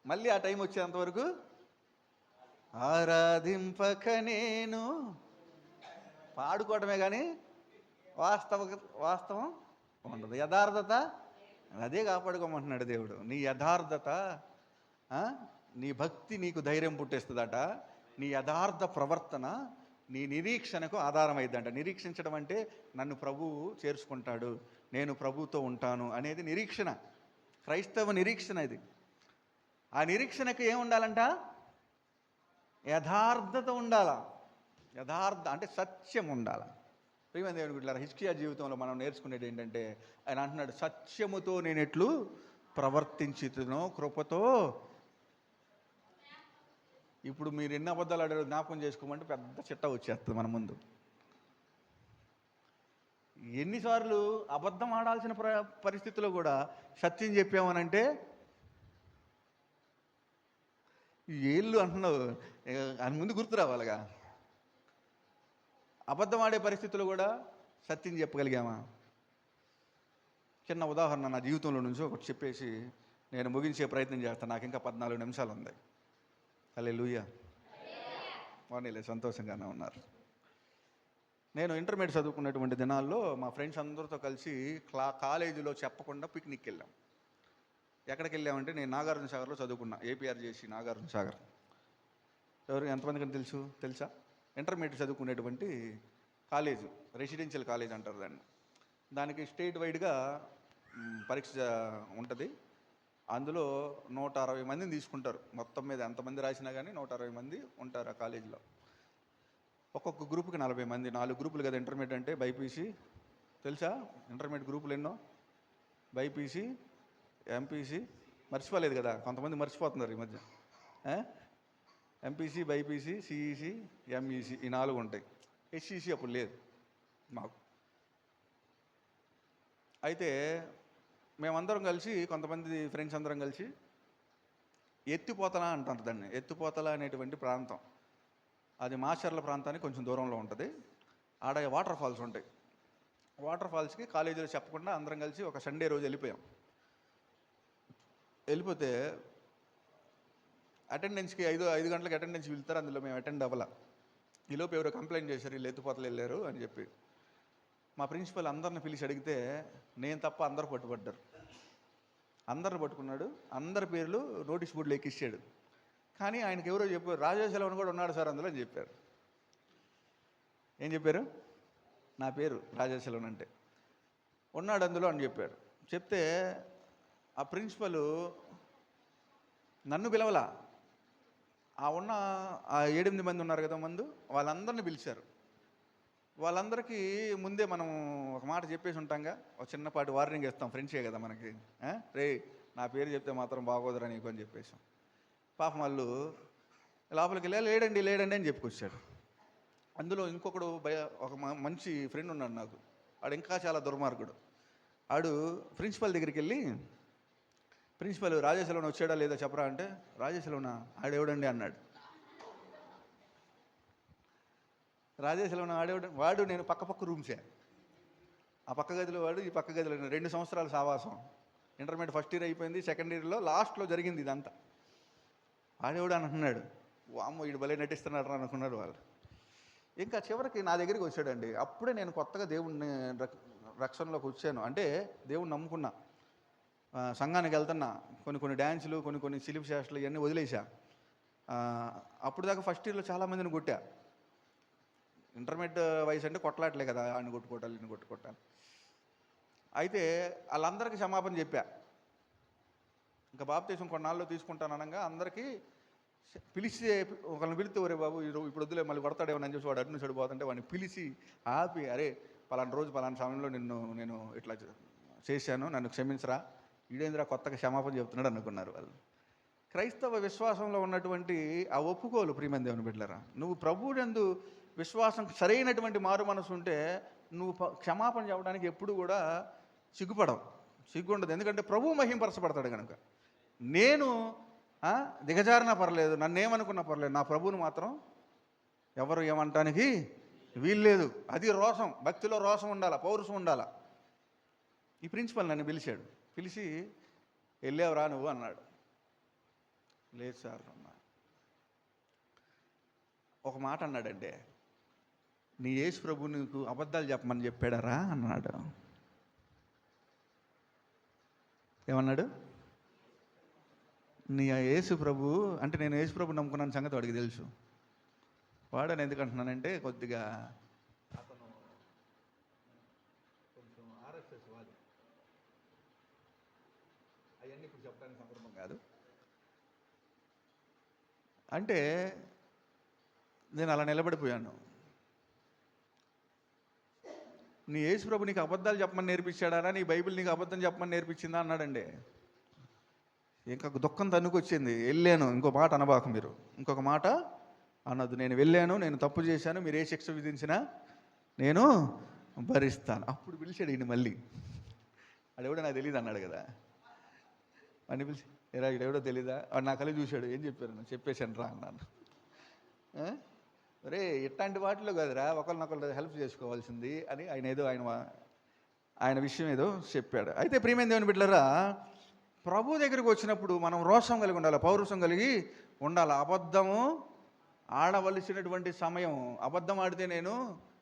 S1: మళ్ళీ ఆ టైం వచ్చేంతవరకు ఆరాధింపక నేను పాడుకోవటమే, కానీ వాస్తవం ఉండదు. యథార్థత అదే కాపాడుకోమంటున్నాడు దేవుడు. నీ యథార్థత, నీ భక్తి నీకు ధైర్యం పుట్టేస్తుందట. నీ యథార్థ ప్రవర్తన నీ నిరీక్షణకు ఆధారం అయిద్దంట. నిరీక్షించడం అంటే నన్ను ప్రభువు చేర్చుకుంటాడు, నేను ప్రభువుతో ఉంటాను అనేది నిరీక్షణ, క్రైస్తవ నిరీక్షణ ఇది. ఆ నిరీక్షణకు ఏం ఉండాలంట? యథార్థత ఉండాల. యథార్థ అంటే సత్యం ఉండాల. ప్రియమైన దేవుని బిడ్డలారా, హిజ్కియా జీవితంలో మనం నేర్చుకునేది ఏంటంటే, ఆయన అంటున్నాడు, సత్యముతో నేను ఎట్లు ప్రవర్తించుతునో కృపతో. ఇప్పుడు మీరు ఎన్ని అబద్ధాలు ఆడారో జ్ఞాపకం చేసుకోమంటే పెద్ద చిట్ట వచ్చేస్తుంది మన ముందు. ఎన్నిసార్లు అబద్ధం ఆడాల్సిన పరిస్థితిలో కూడా సత్యం చెప్పామనంటే ఏళ్ళు అంటున్నావు, అని ముందు గుర్తు రావాలిగా. అబద్ధం ఆడే పరిస్థితుల్లో కూడా సత్యం చెప్పగలిగామా? చిన్న ఉదాహరణ నా జీవితంలో నుంచి ఒకటి చెప్పేసి నేను ముగించే ప్రయత్నం చేస్తాను. నాకు ఇంకా 14 నిమిషాలు ఉంది. హల్లెలూయా. వాణిలే సంతోషంగానే ఉన్నారు. నేను ఇంటర్మీడియట్ చదువుకున్నటువంటి దినాల్లో మా ఫ్రెండ్స్ అందరితో కలిసి కాలేజీలో చెప్పకుండా పిక్నిక్ వెళ్ళాం. ఎక్కడికి వెళ్ళామంటే, నేను నాగార్జున సాగర్లో చదువుకున్నా, ఏపీఆర్ చేసి నాగార్జున సాగర్. ఎంతమందికి తెలుసా? ఇంటర్మీడియట్ చదువుకునేటువంటి కాలేజు, రెసిడెన్షియల్ కాలేజ్ అంటారు దాన్ని. దానికి స్టేట్ వైడ్గా పరీక్ష ఉంటుంది. అందులో 160 మందిని తీసుకుంటారు. మొత్తం మీద ఎంతమంది రాసినా కానీ 160 మంది ఉంటారు ఆ కాలేజీలో. ఒక్కొక్క గ్రూప్కి 40 మంది, 4 గ్రూపులు కదా ఇంటర్మీడియట్ అంటే. బైపీసీ తెలుసా? ఇంటర్మీడియట్ గ్రూపులు ఎన్నో? బైపీసీ, ఎంపీసీ, మర్చిపోలేదు కదా, కొంతమంది మర్చిపోతున్నారు ఈ మధ్య. ఎంపీసీ, బైపీసీ, సిఈసి, ఎంఈసి, ఈ 4 ఉంటాయి. హెచ్ఈసి అప్పుడు లేదు మాకు. అయితే మేమందరం కలిసి, కొంతమంది ఫ్రెండ్స్ అందరం కలిసి ఎత్తిపోతల అంటారు దాన్ని. ఎత్తిపోతల అనేటువంటి ప్రాంతం, అది మాచర్ల ప్రాంతానికి కొంచెం దూరంలో ఉంటుంది. ఆడ వాటర్ ఫాల్స్ ఉంటాయి. వాటర్ ఫాల్స్కి కాలేజీలో చెప్పకుండా అందరం కలిసి ఒక సండే రోజు వెళ్ళిపోయాం. వెళ్ళిపోతే అటెండెన్స్కి 5 గంటలకు అటెండెన్స్ వెళ్తారు. అందులో మేము అటెండ్ అవ్వాల. ఈలోపు ఎవరో కంప్లైంట్ చేశారు, వీళ్ళు ఎత్తిపోతలు వెళ్ళారు అని చెప్పి. మా ప్రిన్సిపల్ అందరిని పిలిచి అడిగితే నేను తప్ప అందరూ పట్టుబడ్డారు. అందరిని పట్టుకున్నాడు, అందరి పేర్లు నోటీస్ బోర్డులో ఎక్కిచ్చాడు. కానీ ఆయనకి ఎవరో చెప్పారు, రాజేశ్వరరావు కూడా ఉన్నాడు సార్ అందులో అని చెప్పారు. ఏం చెప్పారు? నా పేరు రాజేశ్వరరావు అంటే ఉన్నాడు అందులో అని చెప్పారు. చెప్తే ఆ ప్రిన్సిపల్ నన్ను పిలవలా, ఉన్న 7-8 మంది ఉన్నారు కదా మందు, వాళ్ళందరినీ పిలిచారు. వాళ్ళందరికీ ముందే మనం ఒక మాట చెప్పేసి ఉంటాంగా, ఒక చిన్నపాటి వార్నింగ్ ఇస్తాం, ఫ్రెండ్సే కదా మనకి. రే నా పేరు చెప్తే మాత్రం బాగోదురా నీకు అని చెప్పేసాం. పాపం వాళ్ళు లోపలికి వెళ్ళి లేడండి అని చెప్పుకొచ్చాడు. అందులో ఇంకొకడు ఒక మంచి ఫ్రెండ్ ఉన్నాడు నాకు, వాడు ఇంకా చాలా దుర్మార్గుడు. వాడు ప్రిన్సిపల్ దగ్గరికి వెళ్ళి, ప్రిన్సిపల్ రాజేశ్వరరావు వచ్చాడా లేదా చెప్పరా అంటే, రాజేశ్వరరావునా ఆడేవడండి అన్నాడు. రాజేశ్వరరావు ఆడేవడం వాడు, నేను పక్క రూమ్సే, ఆ పక్క గదిలో వాడు, ఈ పక్క గదిలో 2 సంవత్సరాల సావాసం. ఇంటర్మీడియట్ ఫస్ట్ ఇయర్ అయిపోయింది, సెకండ్ ఇయర్లో లాస్ట్లో జరిగింది ఇదంతా. ఆడేవాడు అని అంటున్నాడు. వామ్మో వీడు భలే నటిస్తున్నాడు అనుకున్నాడు వాళ్ళు. ఇంకా చివరికి నా దగ్గరికి వచ్చాడండి. అప్పుడే నేను కొత్తగా దేవుడిని రక్షణలోకి వచ్చాను, అంటే దేవుడిని నమ్ముకున్నా, సంఘానికి వెళ్తున్నా, కొన్ని డ్యాన్సులు, కొన్ని సిలిప్ శాస్త్రాలు ఇవన్నీ వదిలేసా. అప్పుడు దాకా ఫస్ట్ ఇయర్లో చాలామందిని కొట్టా. ఇంటర్మీడియట్ వయసు అంటే కొట్టలాట్లే కదా, ఆయన కొట్టుకోవటాలు ఇన్ని కొట్టుకోవటాలు. అయితే వాళ్ళందరికీ క్షమాపణ చెప్పా. ఇంకా బాప్తీసం కొన్నాళ్ళలో తీసుకుంటాను అనగా అందరికీ పిలిచి, ఒకరిని పిలిస్తే, ఒరే బాబు ఇప్పుడు వద్దులే మళ్ళీ కొడతాడేమో అని చెప్పి వాడు అడ్డు చెడిపోతుంటే వాడిని పిలిచి ఆపి, అరే పలానా రోజు పలానా సమయంలో నేను ఇట్లా చేశాను, నన్ను క్షమించరా, ఈడేంద్రా కొత్తగా క్షమాపణ చెప్తున్నాడు అనుకున్నారు వాళ్ళు. క్రైస్తవ విశ్వాసంలో ఉన్నటువంటి ఆ ఒప్పుకోలు, ప్రియమైన దేవుని బిడ్డలారా, నువ్వు ప్రభువునందు విశ్వాసం, సరైనటువంటి మారు మనసు ఉంటే నువ్వు క్షమాపణ చెప్పడానికి ఎప్పుడు కూడా సిగ్గు ఉండదు. ఎందుకంటే ప్రభువు మహింపరచబడతాడు కనుక. నేను దిగజారినా పర్లేదు, నన్నేమనుకున్నా పర్లేదు, నా ప్రభువుని మాత్రం ఎవరు ఏమంటానికి వీల్లేదు. అది రోషం, భక్తిలో రోషం ఉండాలా, పౌరుషం ఉండాలా. ఈ ప్రిన్సిపల్ నన్ను పిలిచాడు, పిలిచి వెళ్ళావురా నువ్వు అన్నాడు. లేదు సార్ అన్నా. ఒక మాట అన్నాడంటే, నీ యేసు ప్రభు నీకు అబద్ధాలు చెప్పమని చెప్పాడారా అన్నాడు. ఏమన్నాడు? నీ యేసు ప్రభు అంటే, నేను యేసు ప్రభు నమ్ముకున్నాను సంగతి వాడికి తెలుసు. వాడని ఎందుకు అంటున్నానంటే, కొద్దిగా అతను కొంచెం ఆర్ఎస్ఎస్ వాది, అవన్నీ ఇప్పుడు చెప్పడానికి సందర్భం కాదు. అంటే నేను అలా నిలబడిపోయాను. నీ యేసు ప్రభు నీకు అబద్ధాలు చెప్పమని నేర్పించాడా, నీ బైబిల్ నీకు అబద్ధం చెప్పమని నేర్పించిందా అన్నాడండి. ఇంకా దుఃఖం తన్నుకొచ్చింది. వెళ్ళాను, ఇంకో మాట అనబాక మీరు, ఇంకొక మాట అన్నది. నేను వెళ్ళాను, నేను తప్పు చేశాను, మీరు ఏ శిక్ష విధించినా నేను భరిస్తాను. అప్పుడు పిలిచాడు ఈయన మళ్ళీ. అడెవడో నాకు తెలియదు అన్నాడు కదా, అని పిలిచి, ఎరా ఇడెవడో తెలీదా, వాడు నా కళ్ళు చూశాడు, ఏం చెప్పారు, చెప్పేశాను రా అన్నాను. రే ఇట్లాంటి వాటిలో కదరా ఒకరినొకరు హెల్ప్ చేసుకోవాల్సింది అని ఆయన ఏదో ఆయన విషయం ఏదో చెప్పాడు. అయితే ప్రియమైన దేవుని బిడ్డలారా, ప్రభు దగ్గరికి వచ్చినప్పుడు మనం రోషం కలిగి ఉండాలి, పౌరుషం కలిగి ఉండాలి. అబద్ధము ఆడవలసినటువంటి సమయం, అబద్ధం ఆడితే నేను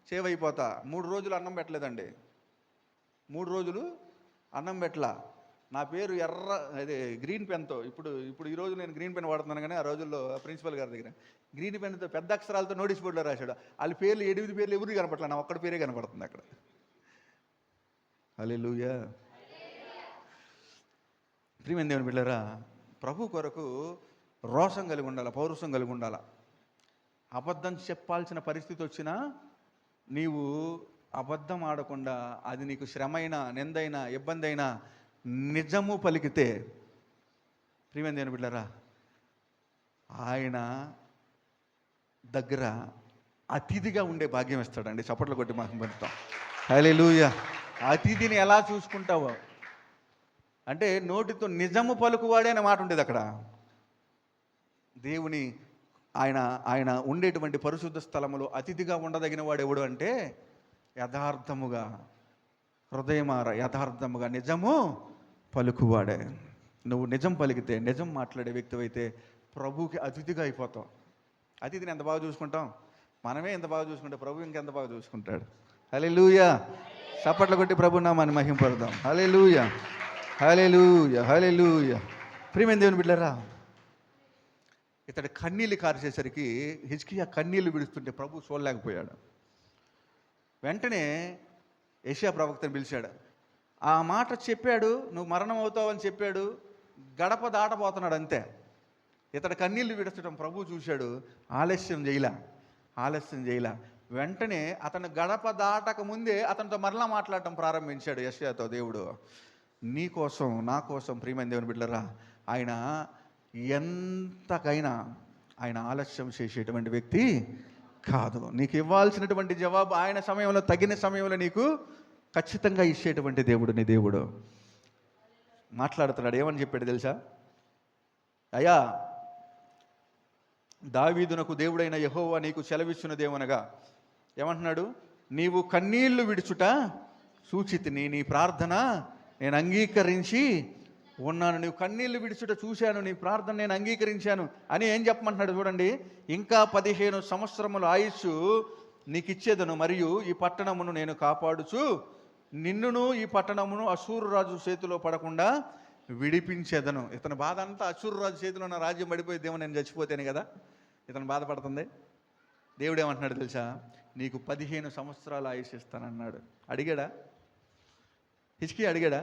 S1: సేవ్ అయిపోతా. 3 రోజులు అన్నం పెట్టలేదండి, 3 రోజులు అన్నం పెట్టలా. నా పేరు అదే గ్రీన్ పెన్తో, ఇప్పుడు ఈరోజు నేను గ్రీన్ పెన్ వాడుతున్నాను, కానీ ఆ రోజుల్లో ప్రిన్సిపల్ గారి దగ్గర గ్రీన్ పెన్తో పెద్ద అక్షరాలతో నోటీస్ బోర్డులో రాశాడు. వాళ్ళ పేర్లు 8 పేర్లు ఎవరు కనపడలే, నా ఒక్కడి పేరే కనపడుతుంది అక్కడ. హల్లెలూయా. ప్రియమైన దేవుని బిడ్డలారా, ప్రభు కొరకు రోషం కలిగి ఉండాలి, పౌరుషం కలిగి ఉండాలి. అబద్ధం చెప్పాల్సిన పరిస్థితి వచ్చినా నీవు అబద్ధం ఆడకుండా, అది నీకు శ్రమైనా, నిందైనా, ఇబ్బంది అయినా నిజము పలికితే, ప్రియమైన దేవుని బిడ్డలారా, ఆయన దగ్గర అతిథిగా ఉండే భాగ్యం ఇస్తాడండి. చప్పట్లు కొట్టి మాకు పెడతాం. హల్లెలూయా. అతిథిని ఎలా చూసుకుంటావో, అంటే నోటితో నిజము పలుకువాడే అనే మాట ఉండేది అక్కడ. దేవుని ఆయన ఉండేటువంటి పరిశుద్ధ స్థలములో అతిథిగా ఉండదగిన వాడు ఎవడు అంటే, యథార్థముగా, హృదయమార యథార్థముగా నిజము పలుకువాడే. నువ్వు నిజం పలికితే, నిజం మాట్లాడే వ్యక్తివైతే ప్రభువుకి అతిథిగా అయిపోతావు. అతిథిని ఎంత బాగా చూసుకుంటాం, మనమే ఎంత బాగా చూసుకుంటే ప్రభు ఇంకెంత బాగా చూసుకుంటాడు. హల్లెలూయా. చప్పట్లు కొట్టి ప్రభు నామాన్ని మహింపడదాం. హల్లెలూయా, హల్లెలూయా, హల్లెలూయా. ప్రియమైన దేవుని బిడ్డలారా, ఇతడు కన్నీళ్ళు కార్చేసరికి హిజ్కియా కన్నీళ్లు విడుస్తుంటే ప్రభు చూడలేకపోయాడు. వెంటనే యెషయా ప్రవక్తను పిలిచాడు. ఆ మాట చెప్పాడు, నువ్వు మరణం అవుతావని చెప్పాడు, గడప దాటబోతున్నాడు అంతే. ఇతడు కన్నీళ్లు విడచడం ప్రభు చూశాడు, ఆలస్యం చేయలా. వెంటనే అతను గడప దాటక ముందే అతనితో మరలా మాట్లాడటం ప్రారంభించాడు యెషయాతో దేవుడు. నీ కోసం, నా కోసం, ప్రియమైన దేవుని బిడ్డలారా, ఆయన ఎంతకైనా ఆయన ఆలస్యం చేసేటువంటి వ్యక్తి కాదు. నీకు ఇవ్వాల్సినటువంటి జవాబు ఆయన సమయంలో, తగిన సమయంలో నీకు ఖచ్చితంగా ఇచ్చేటువంటి దేవుడు నీ దేవుడు. మాట్లాడుతున్నాడు. ఏమని చెప్పాడు తెలుసా? అయ్యా, దావీదునకు దేవుడైన యెహోవా నీకు సెలవిచ్చినదేమనగా, ఏమంటున్నాడు? నీవు కన్నీళ్లు విడుచుట సూచితిని, నీ ప్రార్థన నేను అంగీకరించి ఉన్నాను. నీవు కన్నీళ్లు విడుచుట చూశాను, నీ ప్రార్థన నేను అంగీకరించాను అని ఏం చెప్పమంటున్నాడు చూడండి. ఇంకా 15 సంవత్సరముల ఆయుస్సు నీకు ఇచ్చేదను, మరియు ఈ పట్టణమును నేను కాపాడుచు నిన్నును ఈ పట్టణమును అశూరు రాజు చేతిలో పడకుండా విడిపించేదను. ఇతని బాధ అంతా అశూరు రాజు చేతిలో ఉన్న రాజ్యం పడిపోయేదేమో, నేను చచ్చిపోతేనే కదా ఇతను బాధపడుతుంది. దేవుడు ఏమంటున్నాడు తెలుసా? నీకు 15 సంవత్సరాలు ఆయుష్ ఇస్తానన్నాడు. అడిగాడా? హిజ్కియా అడిగాడా?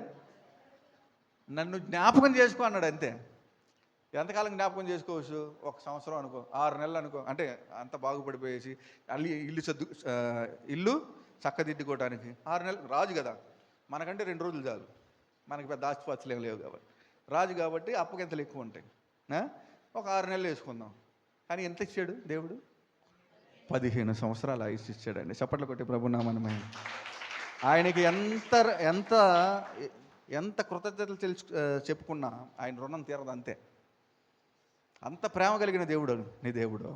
S1: నన్ను జ్ఞాపకం చేసుకో అన్నాడు అంతే. ఎంతకాలం జ్ఞాపకం చేసుకోవచ్చు? 1 సంవత్సరం అనుకో, 6 నెలలు అనుకో, అంటే అంత బాగుపడిపోయేసి ఇల్లు చక్కదిద్దుకోవడానికి 6 నెలలు. రాజు కదా, మనకంటే 2 రోజులు చాలు, మనకి పెద్ద ఆస్తిపాస్తులు ఏం లేవు కాబట్టి. రాజు కాబట్టి అప్పగింతలు ఎక్కువ ఉంటాయి. ఒక 6 నెలలు వేసుకుందాం. కానీ ఎంత ఇచ్చాడు దేవుడు? 15 సంవత్సరాలు ఆయుష్ ఇచ్చాడండి. చప్పట్లు కొట్టి ప్రభునామాన్ని మహిమ. ఆయనకి ఎంత కృతజ్ఞతలు చెప్పుకున్నా ఆయన రుణం తీరదు అంతే. అంత ప్రేమ కలిగిన దేవుడు నీ దేవుడు.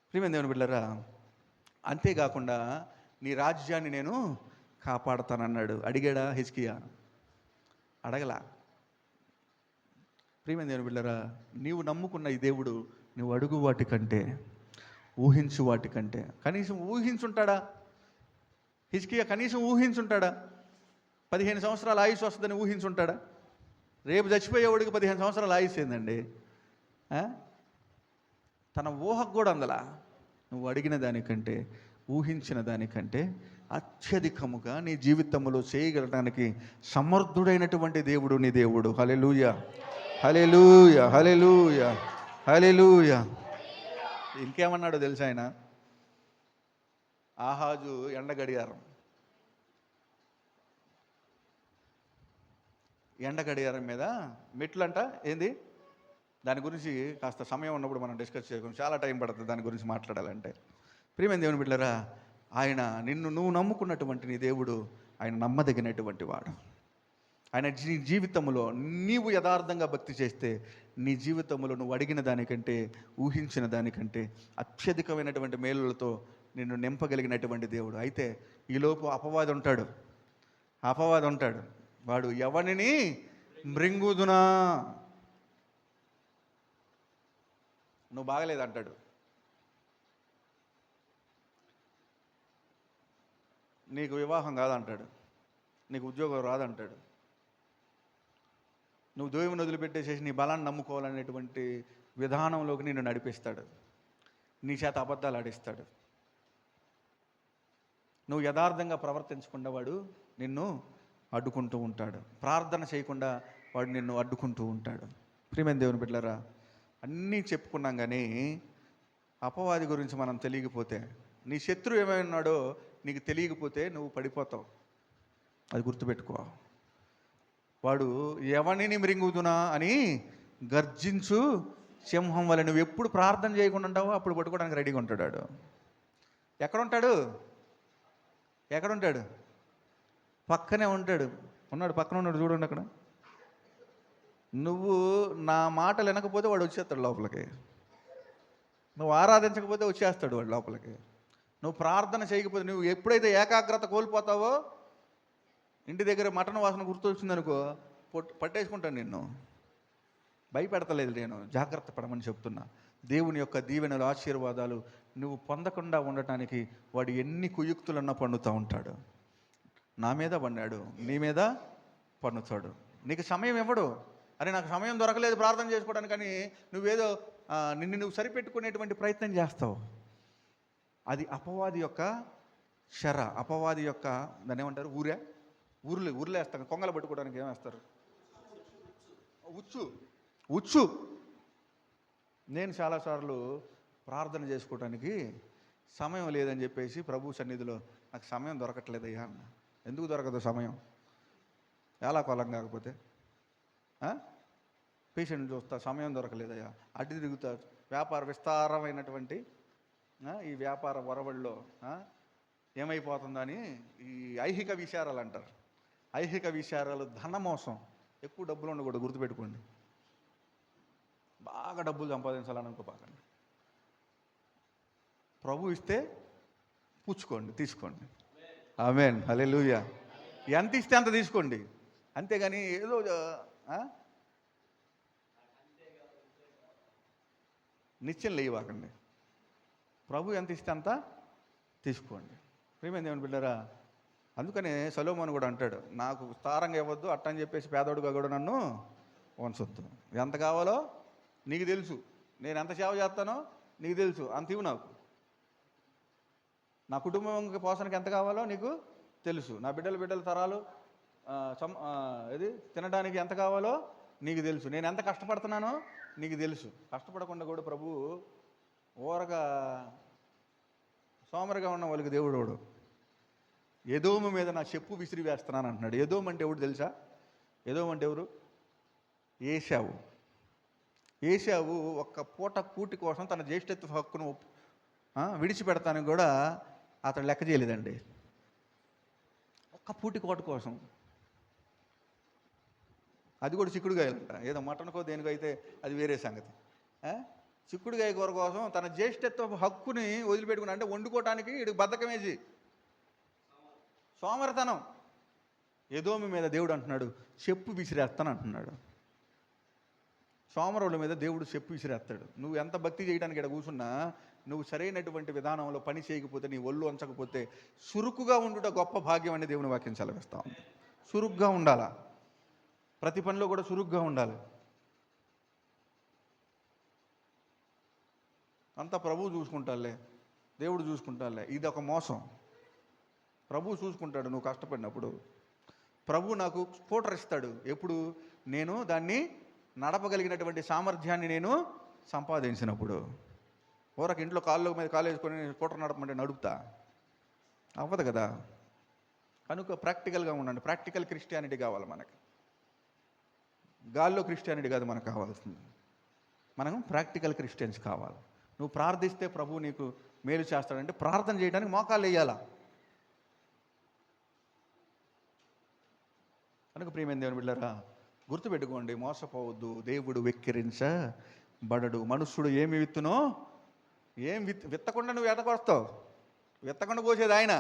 S1: ప్రియమైన దేవుని బిడ్డలారా, అంతేకాకుండా నీ రాజ్యాన్ని నేను కాపాడుతానన్నాడు. అడిగాడా హిజ్కియా? అడగలా. ప్రియమైన దేవుని బిడ్డలారా, నీవు నమ్ముకున్న ఈ దేవుడు నువ్వు అడుగు వాటికంటే, ఊహించు వాటికంటే, కనీసం ఊహించుంటాడా? హిజ్కియా కనీసం ఊహించుంటాడా? 15 సంవత్సరాల ఆయుష్ వస్తుందని ఊహించుంటాడా? రేపు చచ్చిపోయేవాడికి 15 సంవత్సరాల ఆయుష్ ఏందండి? తన ఊహకు కూడా అందలా. నువ్వు అడిగిన దానికంటే, ఊహించిన దానికంటే అత్యధికముగా నీ జీవితంలో చేయగలడానికి సమర్థుడైనటువంటి దేవుడు నీ దేవుడు. హల్లెలూయా, హల్లెలూయా, హల్లెలూయా, హల్లెలూయా. ఇంకేమన్నాడో తెలుసా ఆయన? ఆహాజు ఎండ గడియారం మీద మెట్లంట. ఏంది దాని గురించి కాస్త సమయం ఉన్నప్పుడు మనం డిస్కస్ చేసుకుని, చాలా టైం పడుతుంది దాని గురించి మాట్లాడాలంటే. ప్రియమైన దేవుని బిడ్డలారా, ఆయన నువ్వు నమ్ముకున్నటువంటి నీ దేవుడు ఆయన నమ్మదగినటువంటి వాడు. ఆయన జీవితంలో నీవు యథార్థంగా భక్తి చేస్తే నీ జీవితంలో నువ్వు అడిగిన దానికంటే, ఊహించిన దానికంటే అత్యధికమైనటువంటి మేలులతో నిన్ను నింపగలిగినటువంటి దేవుడు. అయితే ఈలోపు అపవాది ఉంటాడు. వాడు ఎవరిని మృంగుదునా, నువ్వు బాగలేదంటాడు. నీకు వివాహం కాదంటాడు, నీకు ఉద్యోగం రాదంటాడు, నువ్వు దేవుని వదిలిపెట్టేసేసి నీ బలాన్ని నమ్ముకోవాలనేటువంటి విధానంలోకి నిన్ను నడిపిస్తాడు. నీ చేత అబద్ధాలు ఆడిస్తాడు. నువ్వు యథార్థంగా ప్రవర్తించకుండా వాడు నిన్ను అడ్డుకుంటూ ఉంటాడు. ప్రార్థన చేయకుండా వాడు నిన్ను అడ్డుకుంటూ ఉంటాడు. ప్రియమైన దేవుని బిడ్డలారా, అన్నీ చెప్పుకున్నాం, కానీ అపవాది గురించి మనం తెలియకపోతే, నీ శత్రువు ఏమైనాడో నీకు తెలియకపోతే నువ్వు పడిపోతావు. అది గుర్తుపెట్టుకో. వాడు ఎవరిని మృంగుదునా అని గర్జించు సింహం వల్ల. నువ్వు ఎప్పుడు ప్రార్థన చేయకుండా ఉంటావో అప్పుడు పట్టుకోవడానికి రెడీగా ఉంటాడు వాడు. ఎక్కడుంటాడు? ఎక్కడుంటాడు? పక్కనే ఉంటాడు. పక్కన ఉన్నాడు, చూడండి అక్కడ. నువ్వు నా మాటలు వినకపోతే వాడు వచ్చేస్తాడు లోపలికి. నువ్వు ఆరాధించకపోతే వచ్చేస్తాడు వాడు లోపలికి. నువ్వు ప్రార్థన చేయకపోతే, నువ్వు ఎప్పుడైతే ఏకాగ్రత కోల్పోతావో, ఇంటి దగ్గర మటన్ వాసన గుర్తొచ్చిందనుకో పట్టేసుకుంటాను నిన్ను. భయపెడతలేదు నేను, జాగ్రత్త పడమని చెప్తున్నా. దేవుని యొక్క దీవెనలు, ఆశీర్వాదాలు నువ్వు పొందకుండా ఉండటానికి వాడు ఎన్ని కుయుక్తులన్నా పన్నుతూ ఉంటాడు. నా మీద పన్నాడు, నీ మీద పన్నుతాడు. నీకు సమయం ఇవ్వడు. అరే నాకు సమయం దొరకలేదు ప్రార్థన చేసుకోవడానికి, కానీ నువ్వేదో నిన్ను నువ్వు సరిపెట్టుకునేటువంటి ప్రయత్నం చేస్తావు. అది అపవాది యొక్క శర, అపవాది యొక్క దాన్ని ఏమంటారు, ఊర్లు వేస్తాను. కొంగలు పట్టుకోవడానికి ఏమేస్తారు? ఉచ్చు. నేను చాలాసార్లు ప్రార్థన చేసుకోవడానికి సమయం లేదని చెప్పేసి ప్రభు సన్నిధిలో నాకు సమయం దొరకట్లేదయ్యా అన్న. ఎందుకు దొరకదు సమయం? ఎలా కొలం కాకపోతే పేషెంట్ చూస్తా, సమయం దొరకలేదయ్యా. అడ్డు తిరుగుతా, వ్యాపార విస్తారమైనటువంటి ఈ వ్యాపార వరవడిలో ఏమైపోతుందని ఈ ఐహిక విచారాలు అంటారు. ఐహిక విచారాలు ధనమోసం. ఎక్కువ డబ్బులు ఉండకూడదు, గుర్తుపెట్టుకోండి. బాగా డబ్బులు సంపాదించాలని అనుకోపాకండి. ప్రభు ఇస్తే పుచ్చుకోండి, తీసుకోండి. ఆమేన్, హల్లెలూయా. ఎంత ఇస్తే అంత తీసుకోండి, అంతేగాని ఏదో నిత్యం లేవాకండి. ప్రభు ఎంత ఇస్తే అంత తీసుకోండి. ప్రియమైన దేవుని బిడ్డలారా, అందుకనే సొలొమోను కూడా అంటాడు, నాకు విస్తారంగా ఇవ్వద్దు అట్టని చెప్పేసి పేదోడుగా కూడా నన్ను ఉంచొద్దు. ఎంత కావాలో నీకు తెలుసు, నేను ఎంత సేవ చేస్తానో నీకు తెలుసు, అంత ఇవ్వు నాకు. నా కుటుంబం పోషణకి ఎంత కావాలో నీకు తెలుసు. నా బిడ్డల తరాలు తినడానికి ఎంత కావాలో నీకు తెలుసు. నేను ఎంత కష్టపడుతున్నానో నీకు తెలుసు. కష్టపడకుండా కూడా ప్రభు ఊరగా సోమరిగా ఉన్న వాళ్ళకి దేవుడు ఎదోము మీద నా చెప్పు విసిరి వేస్తున్నాను అంటున్నాడు. ఎదోము అంటే ఎవడు తెలుసా? ఎదోము అంటే ఎవరు? ఏశావు ఒక్క పూట కూటి కోసం తన జ్యేష్ఠత్వ హక్కును విడిచిపెడతానికి కూడా అతడు లెక్క చేయలేదండి. ఒక్క పూటి కోట కోసం. అది కూడా చిక్కుడుగాయలంట. ఏదో మటన్కో దేనికో అయితే అది వేరే సంగతి. చిక్కుడుగాయ కూర కోసం తన జ్యేష్ఠత్వ హక్కుని వదిలిపెట్టుకున్నా అంటే వండుకోవటానికి ఇటు బద్ధకమేసి సోమరితనం. ఎదోము మీద దేవుడు అంటున్నాడు చెప్పు విసిరేస్తాను అంటున్నాడు. సోమరుల మీద దేవుడు చెప్పు విసిరేస్తాడు. నువ్వు ఎంత భక్తి చేయడానికి ఇక్కడ కూర్చున్నా నువ్వు సరైనటువంటి విధానంలో పని చేయకపోతే, నీ ఒళ్ళు ఉంచకపోతే, చురుకుగా ఉండుట గొప్ప భాగ్యం అని దేవుని వాక్యం సెలవిస్తా ఉంది. చురుగ్గా ఉండాలా, ప్రతి పనిలో కూడా చురుగ్గా ఉండాలి. అంతా ప్రభువు చూసుకుంటాలే, దేవుడు చూసుకుంటాలే, ఇది ఒక మోసం. ప్రభువు చూసుకుంటాడు నువ్వు కష్టపడినప్పుడు. ప్రభువు నాకు స్కూటర్ ఇస్తాడు ఎప్పుడు? నేను దాన్ని నడపగలిగినటువంటి సామర్థ్యాన్ని నేను సంపాదించినప్పుడు. ఊరక ఇంట్లో కాళ్ళ మీద కాలు వేసుకొని స్కూటర్ నడపమంటే నడుపుతా? అవ్వదు కదా. కనుక ప్రాక్టికల్గా ఉండండి. ప్రాక్టికల్ క్రిస్టియానిటీ కావాలి మనకి. గాల్లో క్రిస్టియానిటీ కాదు మనకు కావాల్సింది. మనం ప్రాక్టికల్ క్రిస్టియన్స్ కావాలి. నువ్వు ప్రార్థిస్తే ప్రభు నీకు మేలు చేస్తాడంటే ప్రార్థన చేయడానికి మోకాళ్ళు వేయాలా. కనుక ప్రియమైన దేవుని బిడ్డలారా, గుర్తుపెట్టుకోండి, మోసపోవద్దు. దేవుడు వెక్కిరించబడడు. మనుష్యుడు ఏమి విత్తునో విత్తకుండా నువ్వు ఎటకొస్తావు. విత్తకుండా కోసేది ఆయన.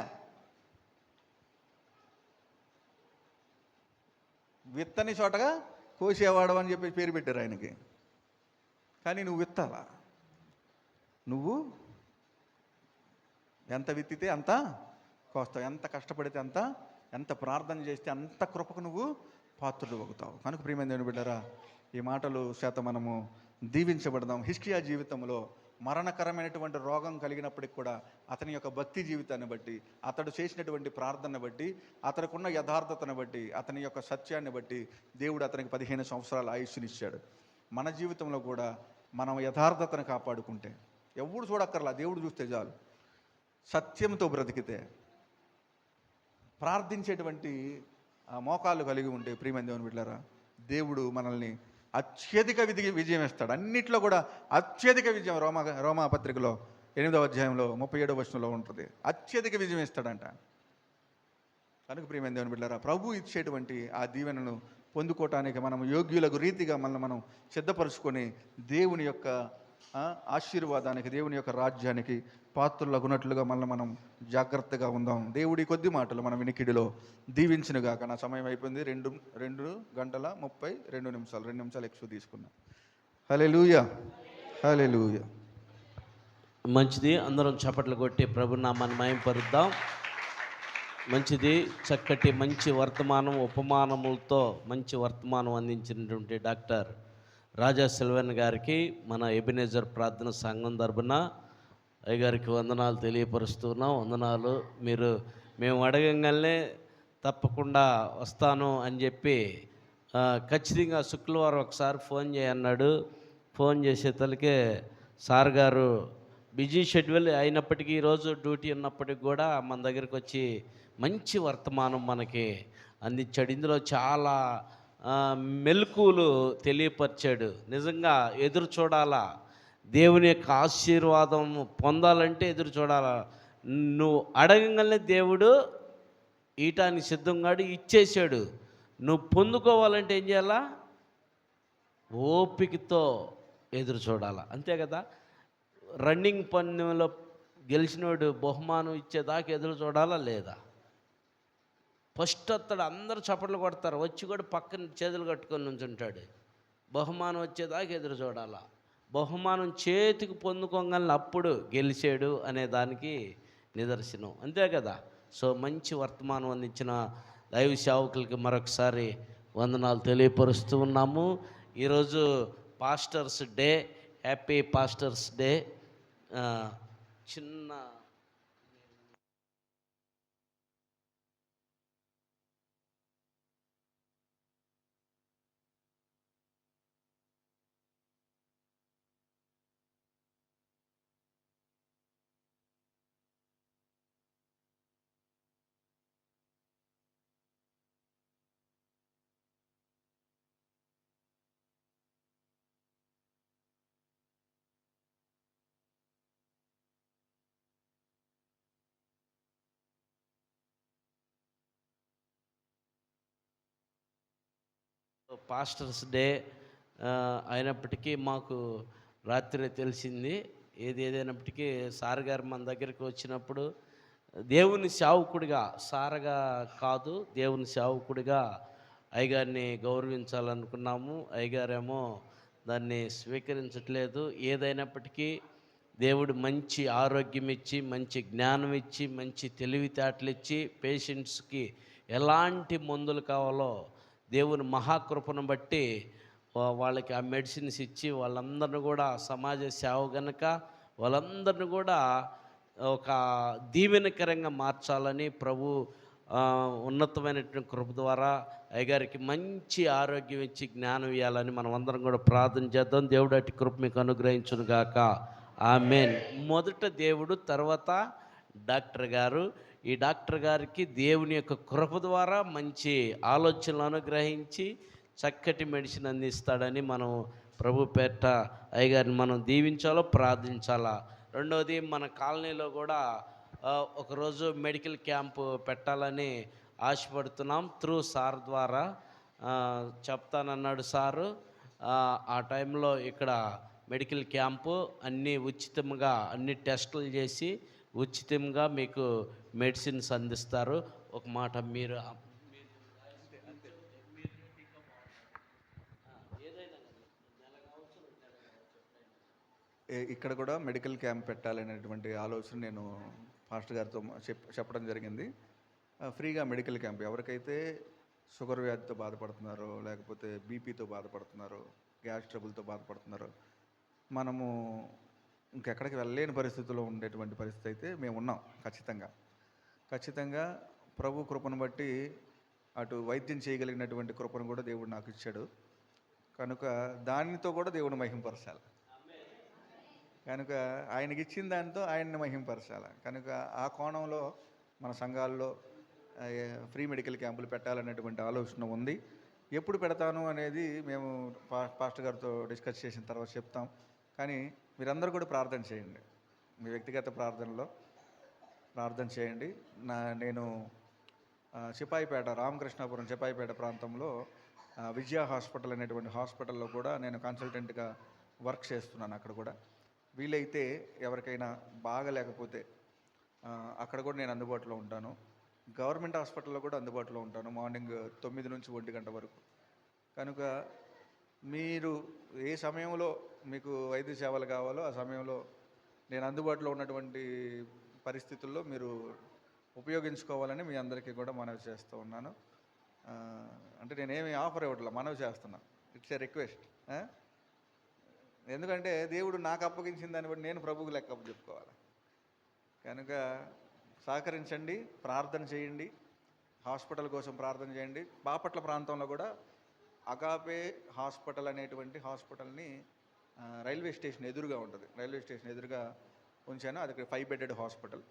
S1: విత్తని చోటగా కోసేవాడు అని చెప్పి పేరు పెట్టారు ఆయనకి. కానీ నువ్వు విత్తాలా. నువ్వు ఎంత విత్తితే అంత కోస్తావు. ఎంత కష్టపడితే అంత, ఎంత ప్రార్థన చేస్తే అంత కృపకు నువ్వు పాత్రుడు అవుతావు. కనుక ప్రియమైన దేవుని బిడ్డలారా, ఈ మాటలు చేత మనము దీవించబడదాం. హిజ్కియా జీవితంలో మరణకరమైనటువంటి రోగం కలిగినప్పటికి కూడా అతని యొక్క భక్తి జీవితాన్ని బట్టి, అతడు చేసినటువంటి ప్రార్థనను బట్టి, అతనికున్న యథార్థతను బట్టి, అతని యొక్క సత్యాన్ని బట్టి దేవుడు అతనికి 15 సంవత్సరాల ఆయుష్నిచ్చాడు. మన జీవితంలో కూడా మనం యథార్థతను కాపాడుకుంటే, ఎవడు చూడక్కర్లా, దేవుడు చూస్తే చాలు, సత్యంతో బ్రతికితే, ప్రార్థించేటువంటి మోకాళ్ళు కలిగి ఉంటే, ప్రియమైన దేవుని బిడ్డలారా, దేవుడు మనల్ని అత్యధిక విజయం ఇస్తాడు. అన్నిట్లో కూడా అత్యధిక విజయం రోమా పత్రికలో 8వ అధ్యాయంలో 37వ వచనంలో ఉంటుంది. అత్యధిక విజయం ఇస్తాడంట. కనుక ప్రియమైన దేవుని బిడ్డలారా, ప్రభు ఇచ్చేటువంటి ఆ దీవెనను పొందుకోవటానికి మనం యోగ్యులకు రీతిగా మనం సిద్ధపరుచుకొని దేవుని యొక్క ఆశీర్వాదానికి, దేవుని యొక్క రాజ్యానికి పాత్రులగునట్లుగా మనం జాగ్రత్తగా ఉందాం. దేవుడి కొద్ది మాటలు మన వినికిడిలో దీవించినగాక. నా సమయం అయిపోయింది. 2 గంటల 32 నిమిషాలు, 2 నిమిషాలు ఎక్కువ తీసుకున్నాం. హల్లెలూయా, హల్లెలూయా.
S2: మంచిది, అందరం చప్పట్లు కొట్టి ప్రభు నామాన్ని మహిమపరుద్దాం. మంచిది, చక్కటి మంచి వర్తమానం, ఉపమానములతో మంచి వర్తమానం అందించినటువంటి డాక్టర్ రాజా సిల్వన్ గారికి మన ఎబినేజర్ ప్రార్థన సంఘం తరపున అయ్యగారికి వందనాలు తెలియపరుస్తున్నాం. వందనాలు. మేము అడగంగానే తప్పకుండా వస్తాను అని చెప్పి ఖచ్చితంగా శుక్రవారం ఒకసారి ఫోన్ చేయన్నాడు. ఫోన్ చేసేతలకే సార్ గారు బిజీ షెడ్యూల్ అయినప్పటికీ, ఈరోజు డ్యూటీ ఉన్నప్పటికి కూడా మన దగ్గరికి వచ్చి మంచి వర్తమానం మనకి అందించాడు. ఇందులో చాలా మెలకువలు తెలియపరిచాడు. నిజంగా ఎదురు చూడాలా, దేవుని యొక్క ఆశీర్వాదం పొందాలంటే ఎదురు చూడాలా. నువ్వు అడగంగానే దేవుడు ఈటానికి సిద్ధంగాడు, ఇచ్చేసాడు. నువ్వు పొందుకోవాలంటే ఏం చేయాలా? ఓపికతో ఎదురు చూడాలా, అంతే కదా. రన్నింగ్ పందెంలో గెలిచినోడు బహుమానం ఇచ్చేదాకా ఎదురు చూడాలా లేదా? ఫస్ట్ అతడు అందరూ చప్పట్లు కొడతారు, వచ్చి కూడా పక్కన చేతులు కట్టుకొని నుంచుంటాడు. బహుమానం వచ్చేదాకా ఎదురు చూడాలా. బహుమానం చేతికి పొందుకోగానే అప్పుడు గెలిచాడు అనే దానికి నిదర్శనం, అంతే కదా. సో మంచి వర్తమానం అందించిన దైవ సేవకులకి మరొకసారి వందనాలు తెలియపరుస్తూ ఉన్నాము. ఈరోజు pastors day, happy pastors day. చిన్న పాస్టర్స్ డే అయినప్పటికీ మాకు రాత్రి తెలిసింది. ఏదైనప్పటికీ సార్ గారు మన దగ్గరికి వచ్చినప్పుడు దేవుని సేవకుడిగా, సారగా కాదు, దేవుని సేవకుడిగా అయ్యగారిని గౌరవించాలనుకున్నాము. అయ్యగారేమో దాన్ని స్వీకరించట్లేదు. ఏదైనప్పటికీ దేవుడు మంచి ఆరోగ్యం ఇచ్చి, మంచి జ్ఞానం ఇచ్చి, మంచి తెలివితేటలు ఇచ్చి, పేషెంట్స్కి ఎలాంటి మందులు కావాలో దేవుని మహాకృపను బట్టి వాళ్ళకి ఆ మెడిసిన్స్ ఇచ్చి వాళ్ళందరిని కూడా సమాజ సేవ గనుక వాళ్ళందరిని కూడా ఒక దీవెనకరంగా మార్చాలని ప్రభు ఉన్నతమైనటువంటి కృప ద్వారా అయ్యగారికి మంచి ఆరోగ్యం ఇచ్చి జ్ఞానం ఇవ్వాలని మనం అందరం కూడా ప్రార్థన చేద్దాం. దేవుడు అట్టి కృప మీకు అనుగ్రహించును గాక. ఆమేన్. మొదట దేవుడు, తర్వాత డాక్టర్ గారు. ఈ డాక్టర్ గారికి దేవుని యొక్క కృప ద్వారా మంచి ఆలోచనలు అనుగ్రహించి చక్కటి మెడిసిన్ అందిస్తాడని మనం ప్రభు పేట అయ్యగారిని మనం దీవించాలో, ప్రార్థించాలా. రెండవది, మన కాలనీలో కూడా ఒకరోజు మెడికల్ క్యాంపు పెట్టాలని ఆశపడుతున్నాం. త్రూ సార్ ద్వారా చెప్తానన్నాడు సారు. ఆ టైంలో ఇక్కడ మెడికల్ క్యాంపు అన్నీ ఉచితంగా, అన్ని టెస్టులు చేసి ఉచితంగా మీకు మెడిసిన్స్ అందిస్తారు. ఒక మాట మీరు ఏదైనా నెల కావచ్చు, 2 నెలలు కావచ్చు,
S1: ఇక్కడ కూడా మెడికల్ క్యాంప్ పెట్టాలనేటువంటి ఆలోచన నేను పాస్టర్ గారితో చెప్పడం జరిగింది. ఫ్రీగా మెడికల్ క్యాంప్ ఎవరికైతే షుగర్ వ్యాధితో బాధపడుతున్నారో, లేకపోతే బీపీతో బాధపడుతున్నారో, గ్యాస్ ట్రబుల్తో బాధపడుతున్నారో, మనము ఇంకెక్కడికి వెళ్ళలేని పరిస్థితుల్లో ఉండేటువంటి పరిస్థితి అయితే మేము ఉన్నాం. ఖచ్చితంగా ప్రభు కృపను బట్టి అటు వైద్యం చేయగలిగినటువంటి కృపను కూడా దేవుడు నాకు ఇచ్చాడు. కనుక దానితో కూడా దేవుడు మహింపరచాలి. కనుక ఆయనకి ఇచ్చిన దానితో ఆయన్ని మహింపరచాలి. కనుక ఆ కోణంలో మన సంఘాల్లో ఫ్రీ మెడికల్ క్యాంపులు పెట్టాలనేటువంటి ఆలోచన ఉంది. ఎప్పుడు పెడతాను అనేది మేము పాస్టర్ గారితో డిస్కస్ చేసిన తర్వాత చెప్తాం. కానీ మీరందరూ కూడా ప్రార్థన చేయండి. మీ వ్యక్తిగత ప్రార్థనలో ప్రార్థన చేయండి. నేను చిపాయిపేట, రామకృష్ణాపురం చిపాయిపేట ప్రాంతంలో విజయ హాస్పిటల్ అనేటువంటి హాస్పిటల్లో కూడా నేను కన్సల్టెంట్గా వర్క్ చేస్తున్నాను. అక్కడ కూడా వీలైతే ఎవరికైనా బాగలేకపోతే అక్కడ కూడా నేను అందుబాటులో ఉంటాను. గవర్నమెంట్ హాస్పిటల్లో కూడా అందుబాటులో ఉంటాను, మార్నింగ్ 9 నుంచి 1 గంట వరకు. కనుక మీరు ఏ సమయంలో మీకు వైద్య సేవలు కావాలో ఆ సమయంలో నేను అందుబాటులో ఉన్నటువంటి పరిస్థితుల్లో మీరు ఉపయోగించుకోవాలని మీ అందరికీ కూడా మనవి చేస్తూ ఉన్నాను. అంటే నేనేమి ఆఫర్ ఇవ్వట్లా, మనవి చేస్తున్నా. It's a request. ఎందుకంటే దేవుడు నాకు అప్పగించిన దాన్ని బట్టి నేను ప్రభువుకు లెక్క చెప్పుకోవాలి. కనుక సహకరించండి, ప్రార్థన చేయండి, హాస్పిటల్ కోసం ప్రార్థన చేయండి. బాపట్ల ప్రాంతంలో కూడా అగాపే హాస్పిటల్ అనేటువంటి హాస్పిటల్ని రైల్వే స్టేషన్ ఎదురుగా ఉంటుంది. రైల్వే స్టేషన్ ఎదురుగా ఉంచాను. అది 5 బెడెడ్ హాస్పిటల్.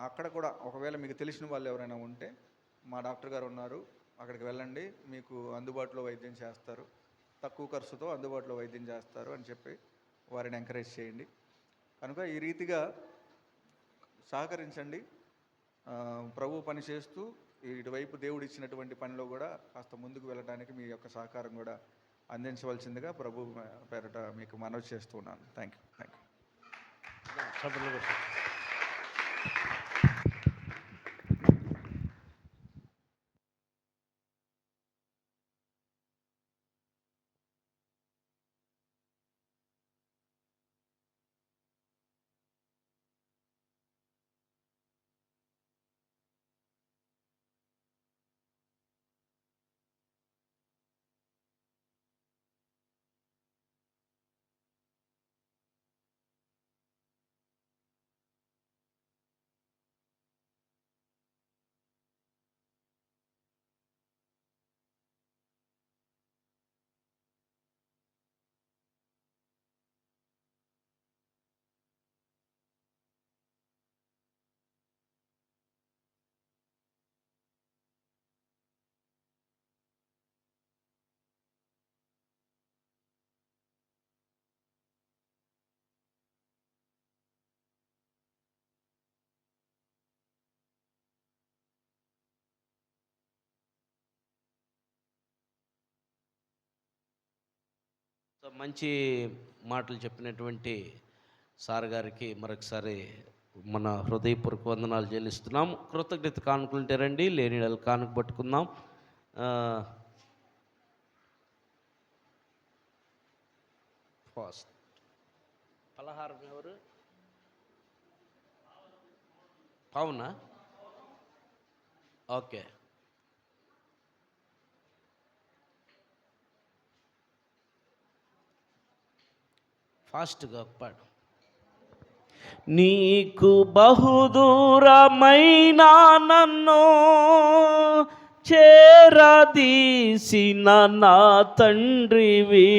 S1: అక్కడ కూడా ఒకవేళ మీకు తెలిసిన వాళ్ళు ఎవరైనా ఉంటే మా డాక్టర్ గారు ఉన్నారు, అక్కడికి వెళ్ళండి, మీకు అందుబాటులో వైద్యం చేస్తారు, తక్కువ ఖర్చుతో అందుబాటులో వైద్యం చేస్తారు అని చెప్పి వారిని ఎంకరేజ్ చేయండి. కనుక ఈ రీతిగా సహకరించండి. ప్రభు పని చేస్తూ ఇటువైపు దేవుడు ఇచ్చినటువంటి పనిలో కూడా కాస్త ముందుకు వెళ్ళడానికి మీ యొక్క సహకారం కూడా అందించవలసిందిగా ప్రభు పేరట మీకు మనవి చేస్తున్నాను. Thank you.
S2: మంచి మాటలు చెప్పినటువంటి సార్ గారికి మరొకసారి మన హృదయపూర్వక వందనాలు చెల్లిస్తున్నాం. కృతజ్ఞత కానుకుంటే రండి, లేని కానుక పట్టుకుందాం. ఫాస్ట్ పలహారం ఎవరు? అవునా? ఓకే. ఫాస్ట్గా పాడు. నీకు బహుదూరమైన నన్ను చేరదీసిన నా తండ్రివి,